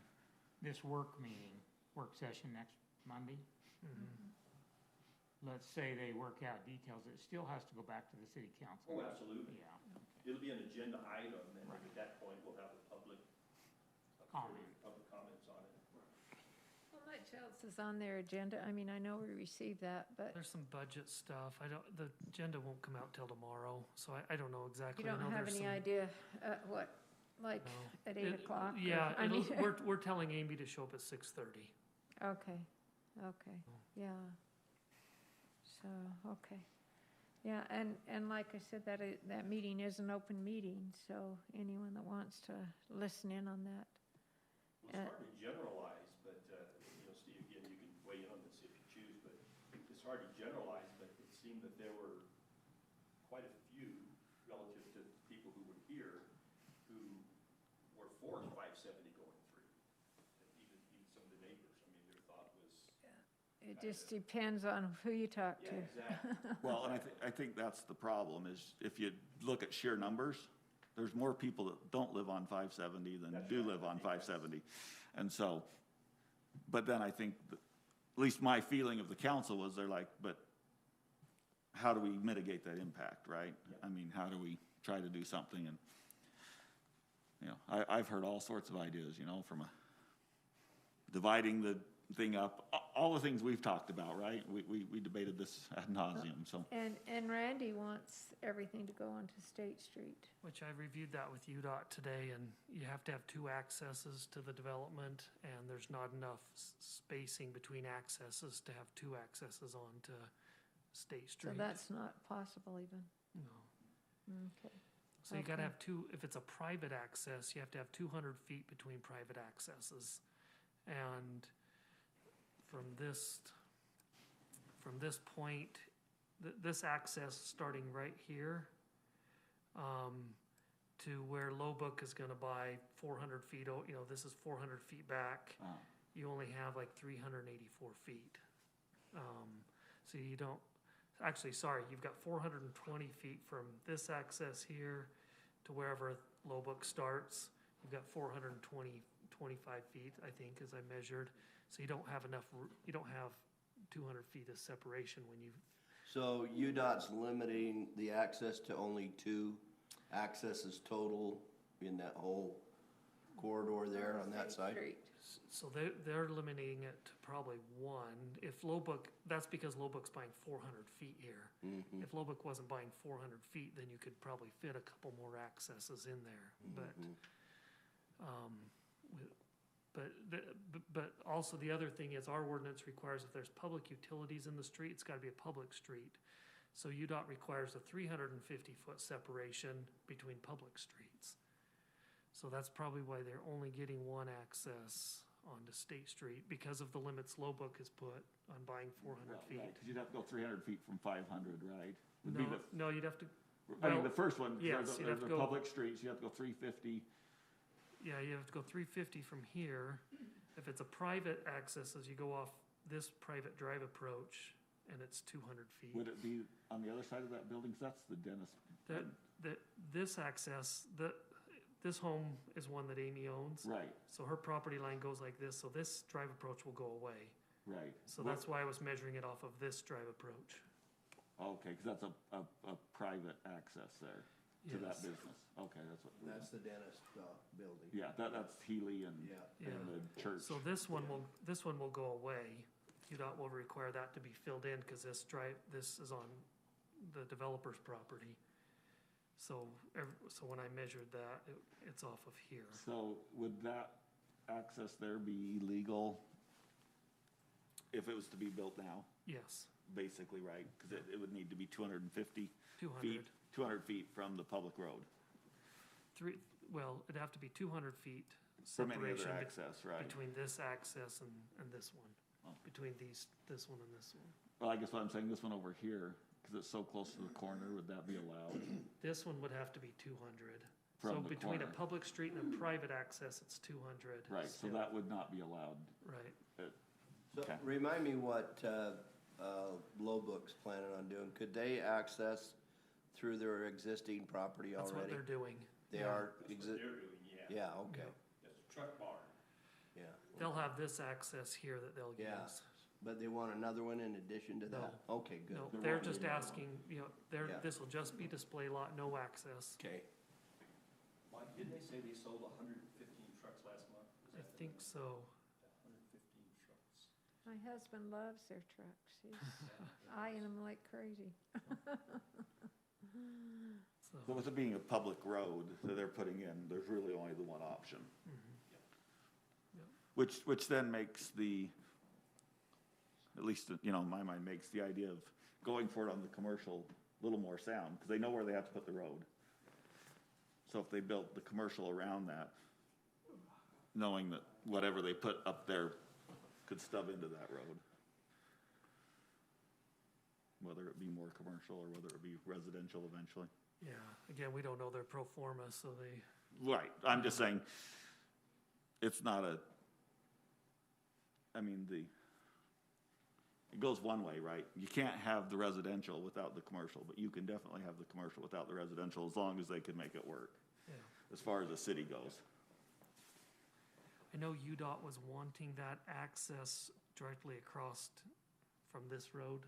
this work meeting, work session next Monday, let's say they work out details, it still has to go back to the city council. Oh, absolutely. Yeah, It'll be an agenda item, and then at that point, we'll have a public comments on it. How much else is on their agenda? I mean, I know we received that, but There's some budget stuff. The agenda won't come out till tomorrow, so I don't know you exactly. I don't know have there's any some- idea, what, like, No. at 8 o'clock? or- Yeah, I mean, we're telling Amy to show up at 6:30. okay, yeah. So, okay. Yeah, and like I said, that meeting is an open meeting, so anyone that wants to listen in on that. Well, it's hard to generalize, but, you know, Steve, again, you can weigh in on this if you choose, but it's hard to generalize, but it seemed that there were quite a few relative to people who were here who were for 570 going through. Even some of the neighbors, I mean, their thought was, It just depends on who you talk yeah, to. exactly. well, and I think that's the problem is if you look at sheer numbers, there's more people that don't live on 570 than That's do right. live on 570. And so, but then I think, at least my feeling of the council was they're like, but how do we mitigate that impact, right? I mean, how do we try to do something? And, you know, I've heard all sorts of ideas, you know, from dividing the thing up, all the things we've talked about, right? We debated this ad nauseum, so. And Randy wants everything to go onto State Street. Which I reviewed that with UDOT today, and you have to have 2 accesses to the development, and there's not enough spacing between accesses to have 2 accesses onto State So Street. that's not possible even. No. Okay. So you gotta Okay. have 2, if it's a private access, you have to have 200 feet between private accesses. And from this point, this access starting right here, to where Lowbook is gonna buy 400 feet, you know, this is 400 feet back. You only have like 384 feet. So you don't, actually, sorry, you've got 420 feet from this access here to wherever Lowbook starts. You've got 420 25 feet, I think, as I measured. So you don't have enough, you don't have 200 feet of separation when you, So UDOT's limiting the access to only 2 accesses total in that whole corridor there on that side? Street. so they're limiting it to probably 1. If Lowbook, that's because Lowbook's buying 400 feet here. Mhm. If Lowbook wasn't buying 400 feet, then you could probably fit a couple more accesses in there, but, but also the other thing is our ordinance requires if there's public utilities in the street, it's gotta be a public street. So UDOT requires a 350-foot separation between public streets. So that's probably why they're only getting 1 access onto State Street, because of the limits Lowbook has put on buying 400 feet. Because you'd have to go 300 feet from 500, right? Would be No, the- no, you'd have to, I mean, well, the first one, yes, you'd have to the go- public streets, you have to go 350. yeah, you have to go 350 from here. If it's a private access, as you go off this private drive approach, and it's 200 feet. Would it be on the other side of that building? 'Cause that's the dentist. This access, this home is one that Amy owns. Right, So her property line goes like this, so this drive approach will go away. right. So that's why I was measuring it off of this drive approach. Okay, because that's a private access there to that Yes. business. Okay, that's what. That's the dentist building. Yeah, that's Healy and Yeah. the church. So this one will go away. UDOT will require that to be filled in, because this is on the developer's property. So, so when I measured that, it's off of here. So would that access there be illegal if it was to be built now, Yes, basically, right? Because it would need to be 250 200. feet, 200 feet from the public road, Well, it'd have to be 200 feet from any other separation access, right? between this access and this one. Oh. Between this one and this one. Well, I guess what I'm saying, this one over here, because it's so close to the corner, would that be allowed? This one would have to be 200. From So the between a corner. public street and a private access, it's 200. Right, so still. that would not be allowed. Right. So Okay. remind me what Lowbook's planning on doing. Could they access through their existing property That's what already? they're doing. They Yeah. are, That's what they're doing, yeah. yeah, okay, That's a truck barn. yeah. They'll have this access here that they'll Yeah. use. But they want another one in addition to that? Okay, good. No, There they're won't be just another one. asking, Yeah. this will just be display lot, no access. Okay. Mike, didn't they say they sold 115 trucks last month? Is I that think so. 115 trucks. My husband loves their trucks. He's eyeing them like crazy. So with it being a public road that they're putting in, there's really only the one option. Which then makes at least, in my mind, makes the idea of going for it on the commercial a little more sound, because they know where they have to put the road. So if they built the commercial around that, knowing that whatever they put up there could stub into that road. Whether it be more commercial or whether it be residential eventually. Yeah, again, we don't know their pro forma, so they, Right, I'm just saying, it's not it goes one way, right? You can't have the residential without the commercial, but you can definitely have the commercial without the residential as long as they can make it work, yeah. as far as the city goes. I know UDOT was wanting that access directly across from this road.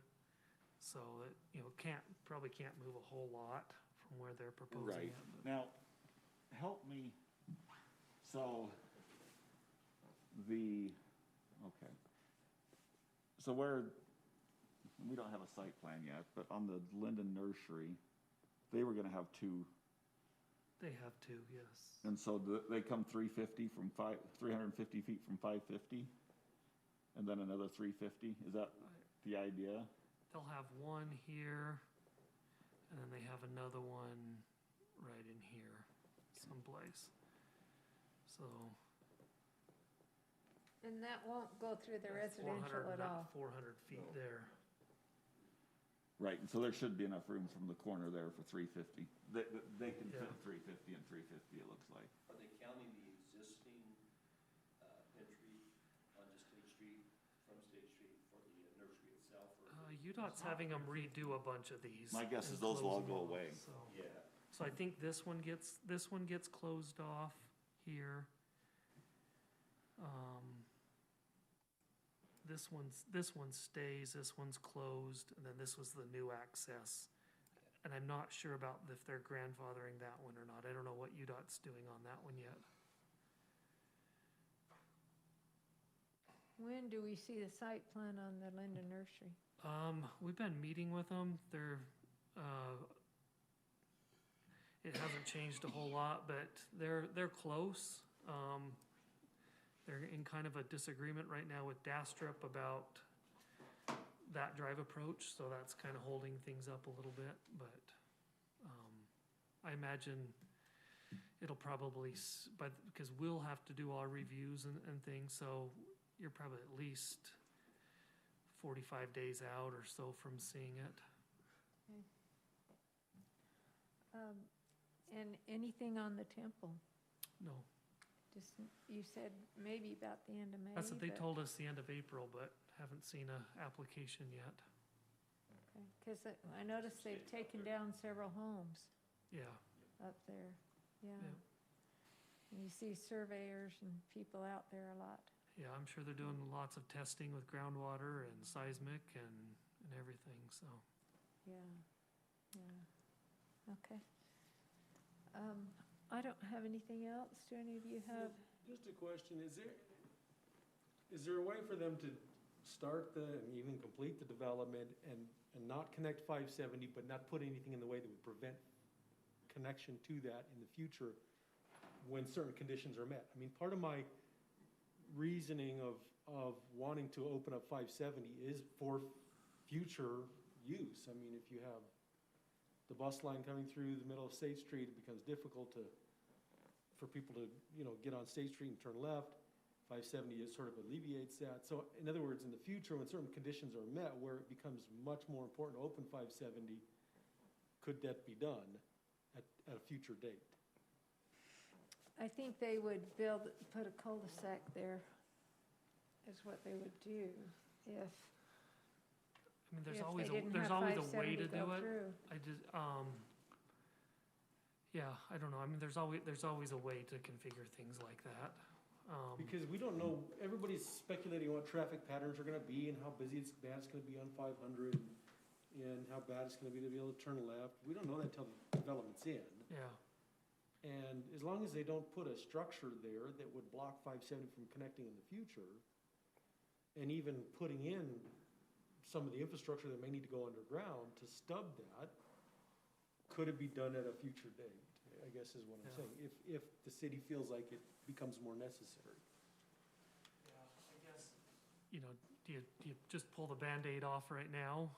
So it, probably can't move a whole lot from where they're proposing Right, it. but- now, help me, so, okay. So we don't have a site plan yet, but on the Lindon Nursery, they were gonna have 2, They have to, yes. and so they come 350 from 350 feet from 550? And then another 350, is that the idea? They'll have one here, and then they have another one right in here someplace. So. And that won't go through the that's residential 400 at all. 400 feet there. Right, and so there should be enough room from the corner there for 350. They can fit Yeah. 350 and 350, it looks like. Are they counting the existing entry onto State Street, from State Street for the nursery itself? UDOT's having them redo a bunch of these. My guess and is those will all close go them off, away. So. Yeah. So I think this one gets closed off here. This one stays, this one's closed, and then this was the new access. And I'm not sure about if they're grandfathering that one or not. I don't know what UDOT's doing on that one yet. When do we see the site plan on the Lindon Nursery? We've been meeting with them. It hasn't changed a whole lot, but they're close. They're in kind of a disagreement right now with Dastrup about that drive approach, so that's kind of holding things up a little bit, but, I imagine it'll probably, because we'll have to do our reviews and things, so you're probably at least 45 days out or so from seeing it. And anything on the temple? No, Just, you said maybe about the end of May. that's what they but- told us, the end of April, but haven't seen a application yet. Because I noticed they've taken down several homes Yeah, up there, yeah. Yeah. And you see surveyors and people out there a lot. yeah, I'm sure they're doing lots of testing with groundwater and seismic and everything, so. Yeah, yeah, okay. I don't have anything else. Do any of you have? Just a question, is there a way for them to start and even complete the development and not connect 570, but not put anything in the way that would prevent connection to that in the future when certain conditions are met? I mean, part of my reasoning of wanting to open up 570 is for future use. I mean, if you have the bus line coming through the middle of State Street, it becomes difficult for people to, get on State Street and turn left. 570 sort of alleviates that. So in other words, in the future, when certain conditions are met, where it becomes much more important to open 570, could that be done at a future date? I think they would put a cul-de-sac there, is what they would do if, I mean, there's if always, they didn't there's have always a way 570 to go do it. through. I just, yeah, I don't know. I mean, there's always a way to configure things like that. Because we don't know, everybody's speculating what traffic patterns are gonna be and how busy bad it's gonna be on 500 and how bad it's gonna be to be able to turn left. We don't know that until the development's in. Yeah, And as long as they don't put a structure there that would block 570 from connecting in the future, and even putting in some of the infrastructure that may need to go underground to stub that, could it be done at a future date, I guess is what I'm Yeah. saying, if the city feels like it becomes more necessary. yeah, I guess, do you just pull the Band-Aid off right now?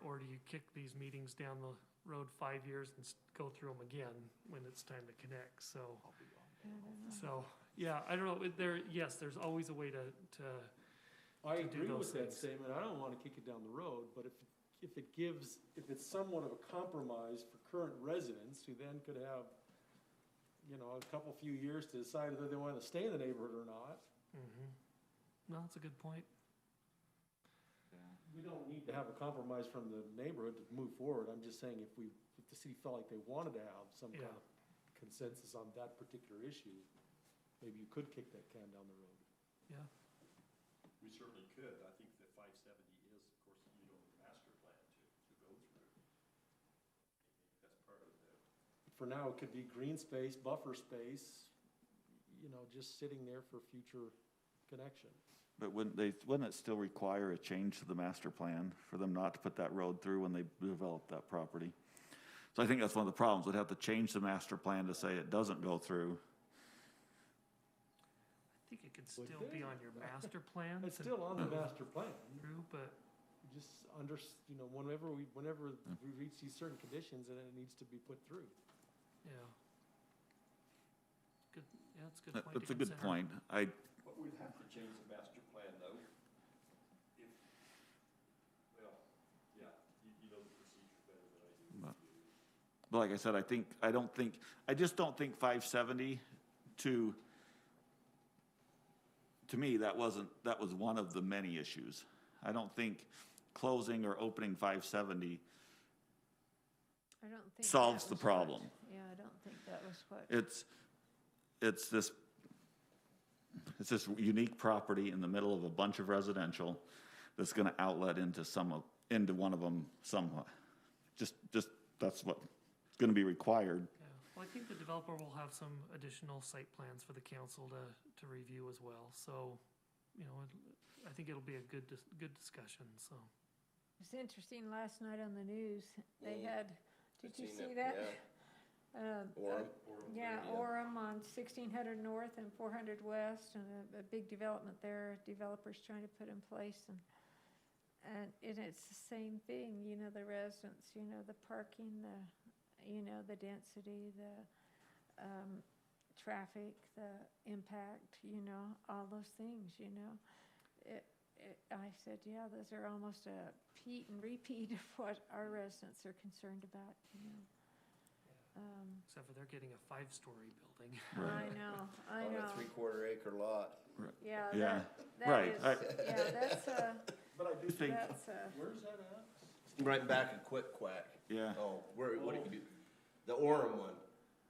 Or do you kick these meetings down the road 5 years and go through them again when it's time to connect, so. I don't know. So, yeah, I don't know, yes, there's always a way to I to do agree those with that things. statement, I don't wanna kick it down the road, but if it's somewhat of a compromise for current residents, who then could have, a few years to decide whether they wanna stay in the neighborhood or not. No, that's a good point. We don't need to have a compromise from the neighborhood to move forward, I'm just saying if the city felt like they wanted to have some kind Yeah. of consensus on that particular issue, maybe you could kick that can down the road. Yeah, We certainly could. I think that 570 is, of course, the master plan to go through. That's part of the. For now, it could be green space, buffer space, just sitting there for future connection. But wouldn't it still require a change to the master plan for them not to put that road through when they develop that property? So I think that's one of the problems. We'd have to change the master plan to say it doesn't go through. I think it could Would still be they? on your master plan. It's still on the master plan. True, but, Just whenever we reach these certain conditions, then it needs to be put through. yeah. Good, yeah, that's a good point to That's a good consider. point. But we'd have to change the master plan though, yeah, you know the procedure better than I do. But like I said, I just don't think 570 to me, that was one of the many issues. I don't think closing or opening 570 I don't think. solves that the was problem. Yeah, I don't think that was what. It's this, it's this unique property in the middle of a bunch of residential that's gonna outlet into into one of them somewhat. Just, that's what's gonna be required. Yeah, well, I think the developer will have some additional site plans for the council to review as well, so, you know, I think it'll be a good discussion, so. It's interesting, last night on the news, they had, did you Seen see it, that? yeah. Orem? Yeah, Orem on 1600 North and 400 West, and a big development there, developers trying to put in place, and it's the same thing, you know, the residents, you know, the parking, the density, the traffic, the impact, you know, all those things, you know. I said, yeah, those are almost a repeat of what our residents are concerned about, you know. Except for they're getting a 5-story building. I know. On a 3/4 acre lot. Yeah, Yeah, that right. is, yeah, that's But I do think, Where's that at? Right back in Quick Quack. yeah, Oh, what do you do? The Orem one,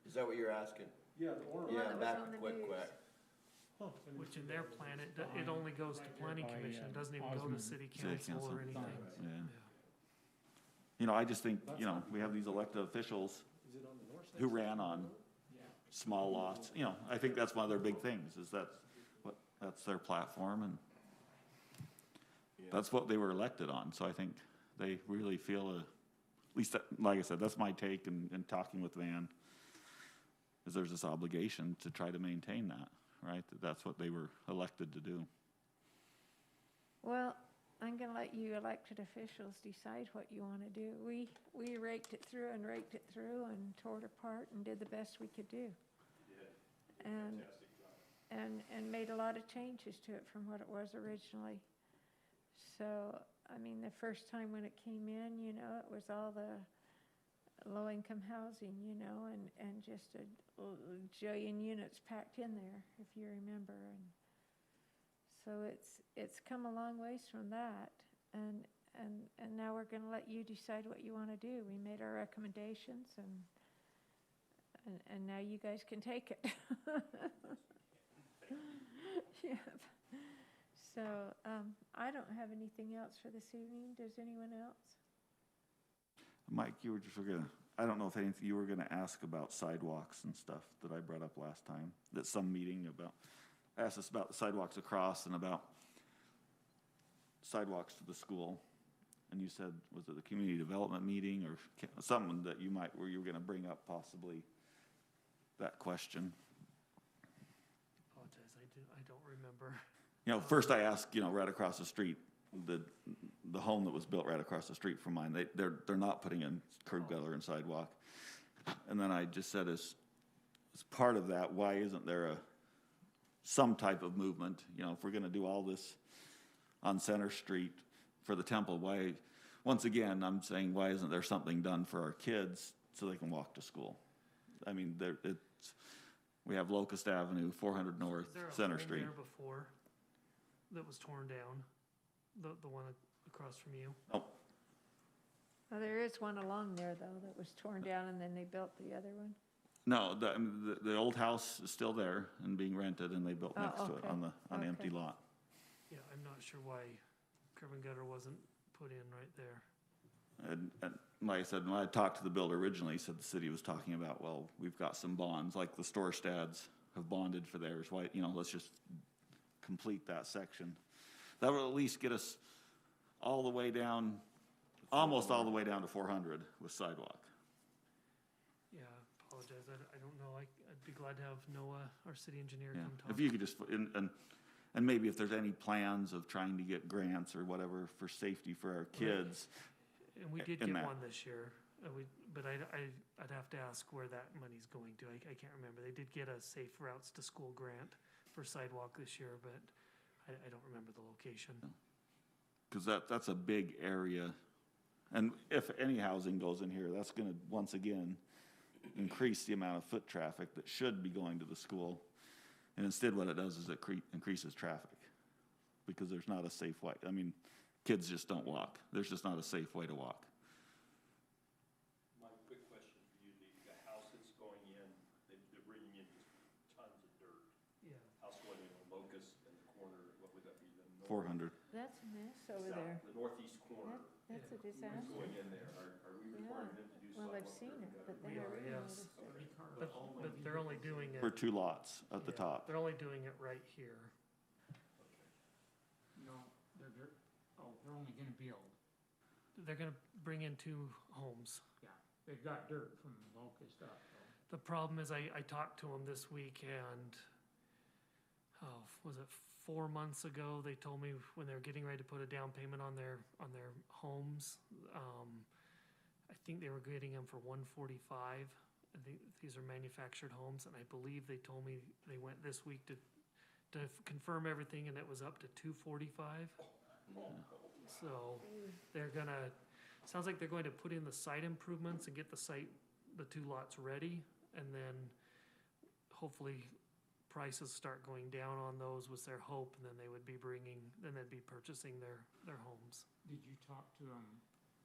is that what you're asking? Yeah, the Orem. Yeah, that was back on in the Quick news. Quack. Huh, I didn't Which see in that. their plan, it only goes to planning commission, it doesn't even go to city council council. or anything. yeah. Yeah. You know, I just think, you know, we have these elected officials Is it on the north side? who ran on small lots. You know, I think that's one of their big things, is that's their platform, and that's what they were elected on. So I think they really feel at least that, like I said, that's my take in talking with Van, is there's this obligation to try to maintain that, right? That's what they were elected to do. Well, I'm gonna let you elected officials decide what you wanna do. We raked it through and tore it apart and did the best we could do. And made a lot of changes to it from what it was originally. So, I mean, the first time when it came in, you know, it was all the low-income housing, you know, and just a jillion units packed in there, if you remember. And so it's come a long ways from that, and now we're gonna let you decide what you wanna do. We made our recommendations, and now you guys can take it. Yep. So, I don't have anything else for this evening. Does anyone else? Mike, you were just I don't know if anything, you were gonna ask about sidewalks and stuff that I brought up last time, that some meeting about, asked us about the sidewalks across and about sidewalks to the school. And you said, was it the community development meeting or something that where you were gonna bring up possibly that question? Apologize, I don't remember. You know, first I asked, you know, right across the street, the home that was built right across the street from mine, they're not putting in curb gutter and sidewalk. And then I just said, as part of that, why isn't there some type of movement? You know, if we're gonna do all this on Center Street for the temple, why, once again, I'm saying, why isn't there something done for our kids so they can walk to school? I mean, we have Locust Avenue, 400 North, Center Street. Is there a home there before that was torn down? The one across from you? Oh, Well, there is one along there, though, that was torn down, and then they built the other one. no, the old house is still there and being rented, and they built Oh, next to it okay. on an empty Okay. lot. Yeah, I'm not sure why curb and gutter wasn't put in right there. And like I said, when I talked to the builder originally, he said the city was talking about, well, we've got some bonds, like the Storstads have bonded for theirs. Why, you know, let's just complete that section. That would at least get us all the way down, almost all the way down to 400 with sidewalk. Yeah, apologize, I don't know, I'd be glad to have Noah, our city engineer, Yeah, come talk. if you could just, and maybe if there's any plans of trying to get grants or whatever for safety for our kids. And we did in get that. one this year, but I'd have to ask where that money's going to. I can't remember. They did get a Safe Routes to School grant for sidewalk this year, but I don't remember the location. Because that's a big area. And if any housing goes in here, that's gonna, once again, increase the amount of foot traffic that should be going to the school. And instead what it does is it increases traffic. Because there's not a safe way. I mean, kids just don't walk. There's just not a safe way to walk. My quick question for you, the house that's going in, they're bringing in just tons of dirt. Yeah. House going in will 400. That's a mess over South- there. The northeast corner, That's a going disaster. in there, are we requiring them to do Well, sidewalk? I've seen curb it, and but gutter? then I really Yes. noticed it. But they're only doing it. For 2 lots at the yeah, top. They're only doing it right here. No, they're only gonna build. They're gonna bring in 2 homes. Yeah, they've got dirt from Locust up, though. The problem is I talked to them this week and, oh, was it 4 months ago? They told me when they were getting ready to put a down payment on their homes, I think they were getting them for 145. I think these are manufactured homes, and I believe they told me they went this week to confirm everything, and it was up to 245. So they're gonna, sounds like they're going to put in the site improvements and get the 2 lots ready, and then hopefully prices start going down on those was their hope, and then they'd be purchasing their homes Did you talk to them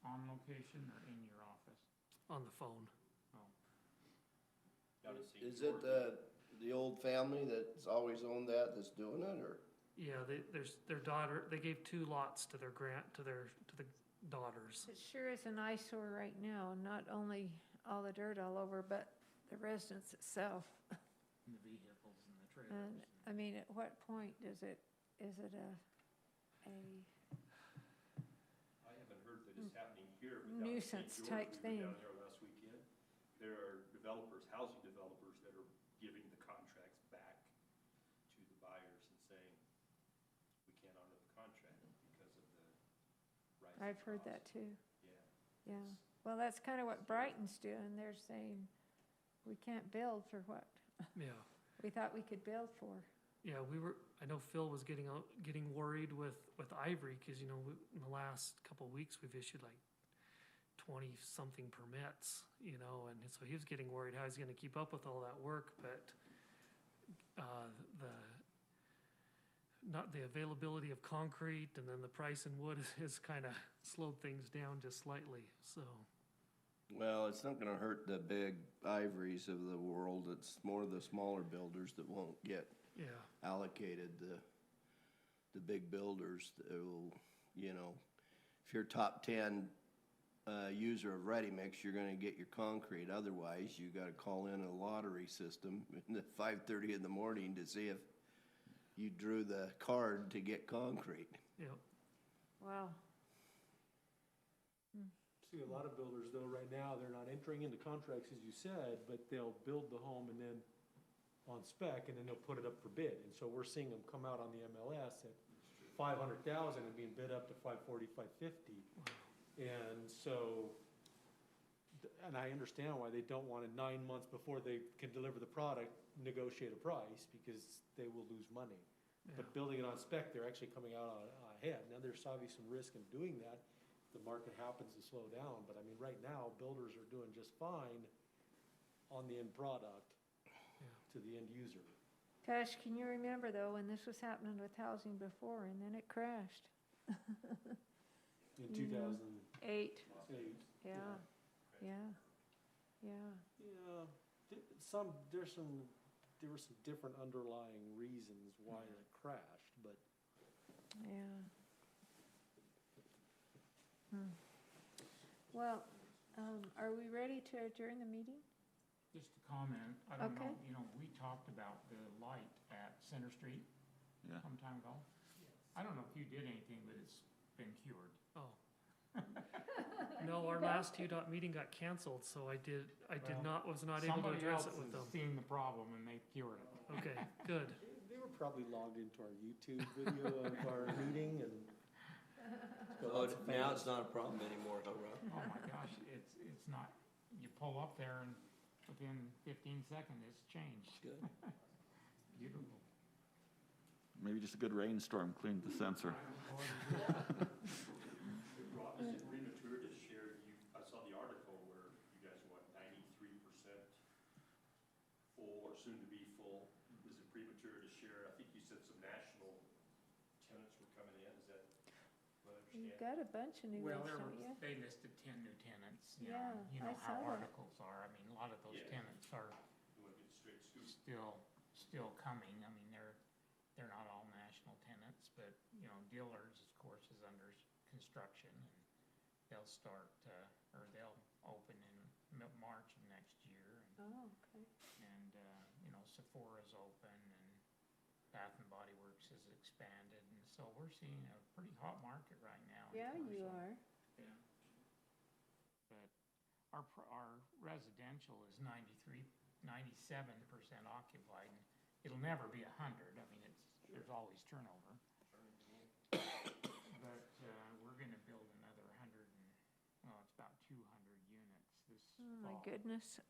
on location or in your office? on the phone. Down in St. Is it George. the old family that's always owned that's doing it, or? Yeah, there's their daughter, they gave 2 lots to the daughters. It sure is an eyesore right now, not only all the dirt all over, but the residence itself. And the vehicles and the trailers? And, I mean, at what point is it a I haven't heard that it's happening here, but down in St. nuisance George, type we thing? were down there last weekend. There are developers, housing developers that are giving the contracts back to the buyers and saying, we can't honor the contract because of the rising I've heard that costs." too, Yeah. yeah. Well, that's kind of what Brighton's doing. They're saying, we can't build for what Yeah. we thought we could build for. Yeah, I know Phil was getting worried with Ivory, because, in the last couple of weeks, we've issued like 20-something permits, and so he was getting worried how he's gonna keep up with all that work, but, not the availability of concrete and then the price in wood has kind of slowed things down just slightly, so. Well, it's not gonna hurt the big Ivories of the world. It's more the smaller builders that won't get Yeah, allocated. The big builders that will, if you're top 10 user of ready mix, you're gonna get your concrete. Otherwise, you gotta call in a lottery system at 5:30 in the morning to see if you drew the card to get concrete. yeah, Wow. See, a lot of builders though, right now, they're not entering into contracts, as you said, but they'll build the home and then on spec, and then they'll put it up for bid. And so we're seeing them come out on the MLS at 500,000 and being bid up to 540, 550. And so, and I understand why they don't want to 9 months before they can deliver the product, negotiate a price, because they will lose money. yeah. But building it on spec, they're actually coming out ahead. Now, there's obviously some risk in doing that. The market happens to slow down, but I mean, right now, builders are doing just fine on the end product to the end user. Gosh, can you remember though, when this was happening with housing before and then it crashed? In You know. 2008. 8, yeah, yeah, yeah. Yeah, there were some different underlying reasons why it crashed, but Yeah. Well, are we ready to adjourn the meeting? Just a comment, I don't Okay. know, we talked about the light at Center Street Yeah. some time ago. I don't know if you did anything, but it's been cured. Oh. No, our last UDOT meeting got canceled, so I was not able to address it with Somebody else them. has seen the problem and they cured it. Okay, good. they were probably logged into our YouTube video of our meeting and. Now it's not a problem anymore, huh, Rob? Oh my gosh, it's not, you pull up there and within 15 seconds, it's changed. Good. Beautiful. Maybe just a good rainstorm cleaned the sensor. Rob, is it premature to share, I saw the article where you guys are 93% full or soon to be full. Is it premature to share, I think you said some national tenants were coming in, is that what I You've understand? got a bunch of new Well, ones, don't you? they listed 10 new tenants, Yeah, you I know how saw that. articles are. I mean, a lot of those Yeah. tenants are You want to get straight scoop? still coming. I mean, they're not all national tenants, but, you know, Dillard's, of course, is under construction, and they'll start, or they'll open in March of next year, Oh, okay. and, you know, Sephora's open, and Bath and Body Works has expanded, and so we're seeing a pretty hot market right now. in Yeah, you commercial. are. Yeah. But our residential is 97% occupied, and it'll never be 100. I mean, there's always turnover. But, we're gonna build another 100 and, well, it's about 200 units this Oh, my fall goodness.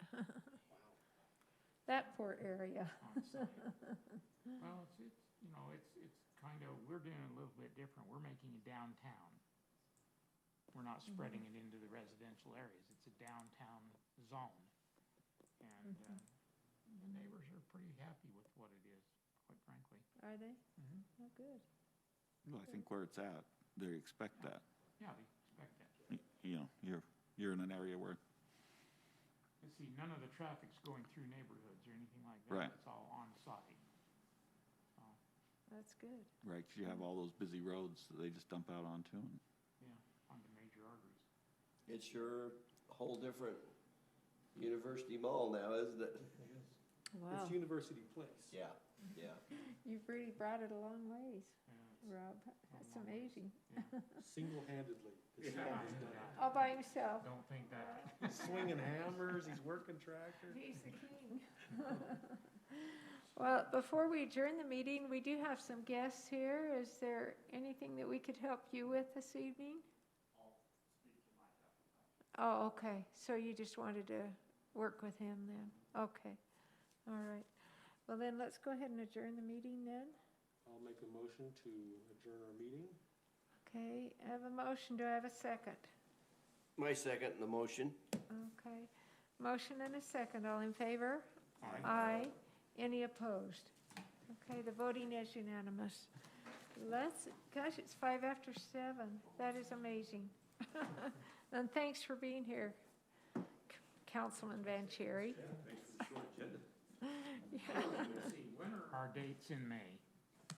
That poor area. on site. Well, it's, you know, it's kind of, we're doing it a little bit different. We're making it downtown. We're not spreading it into the residential areas. It's a downtown zone. And, the neighbors are pretty happy with what it is, quite frankly. Are they? Mhm. Oh, good. Well, I think where it's at, they expect that. Yeah, they expect that. You know, you're in an area where, You see, none of the traffic's going through neighborhoods or anything like that. Right. It's all on site. So, That's good. right, 'cause you have all those busy roads that they just dump out onto. And yeah, on the major arteries. It's your whole different university mall now, isn't it? Wow. It's University Place. Yeah, yeah. You've really brought it a long ways, Yeah, Rob. That's long ways. amazing. yeah. Single-handedly. This Yeah. guy has done it. All by himself. Don't think that. He's swinging hammers, he's working tractors. He's the king. Well, before we adjourn the meeting, we do have some guests here. Is there anything that we could help you with this evening? Oh, okay. So you just wanted to work with him then? Okay. All right. Well, then let's go ahead and adjourn the meeting then. I'll make a motion to adjourn our meeting. Okay, I have a motion. Do I have a second? My second, the motion. Okay. Motion and a second. All in favor? Aye. Any opposed? Okay, the voting is unanimous. Gosh, it's 7:05. That is amazing. And thanks for being here, Councilman Vanchery. Let's see, when are our dates in May?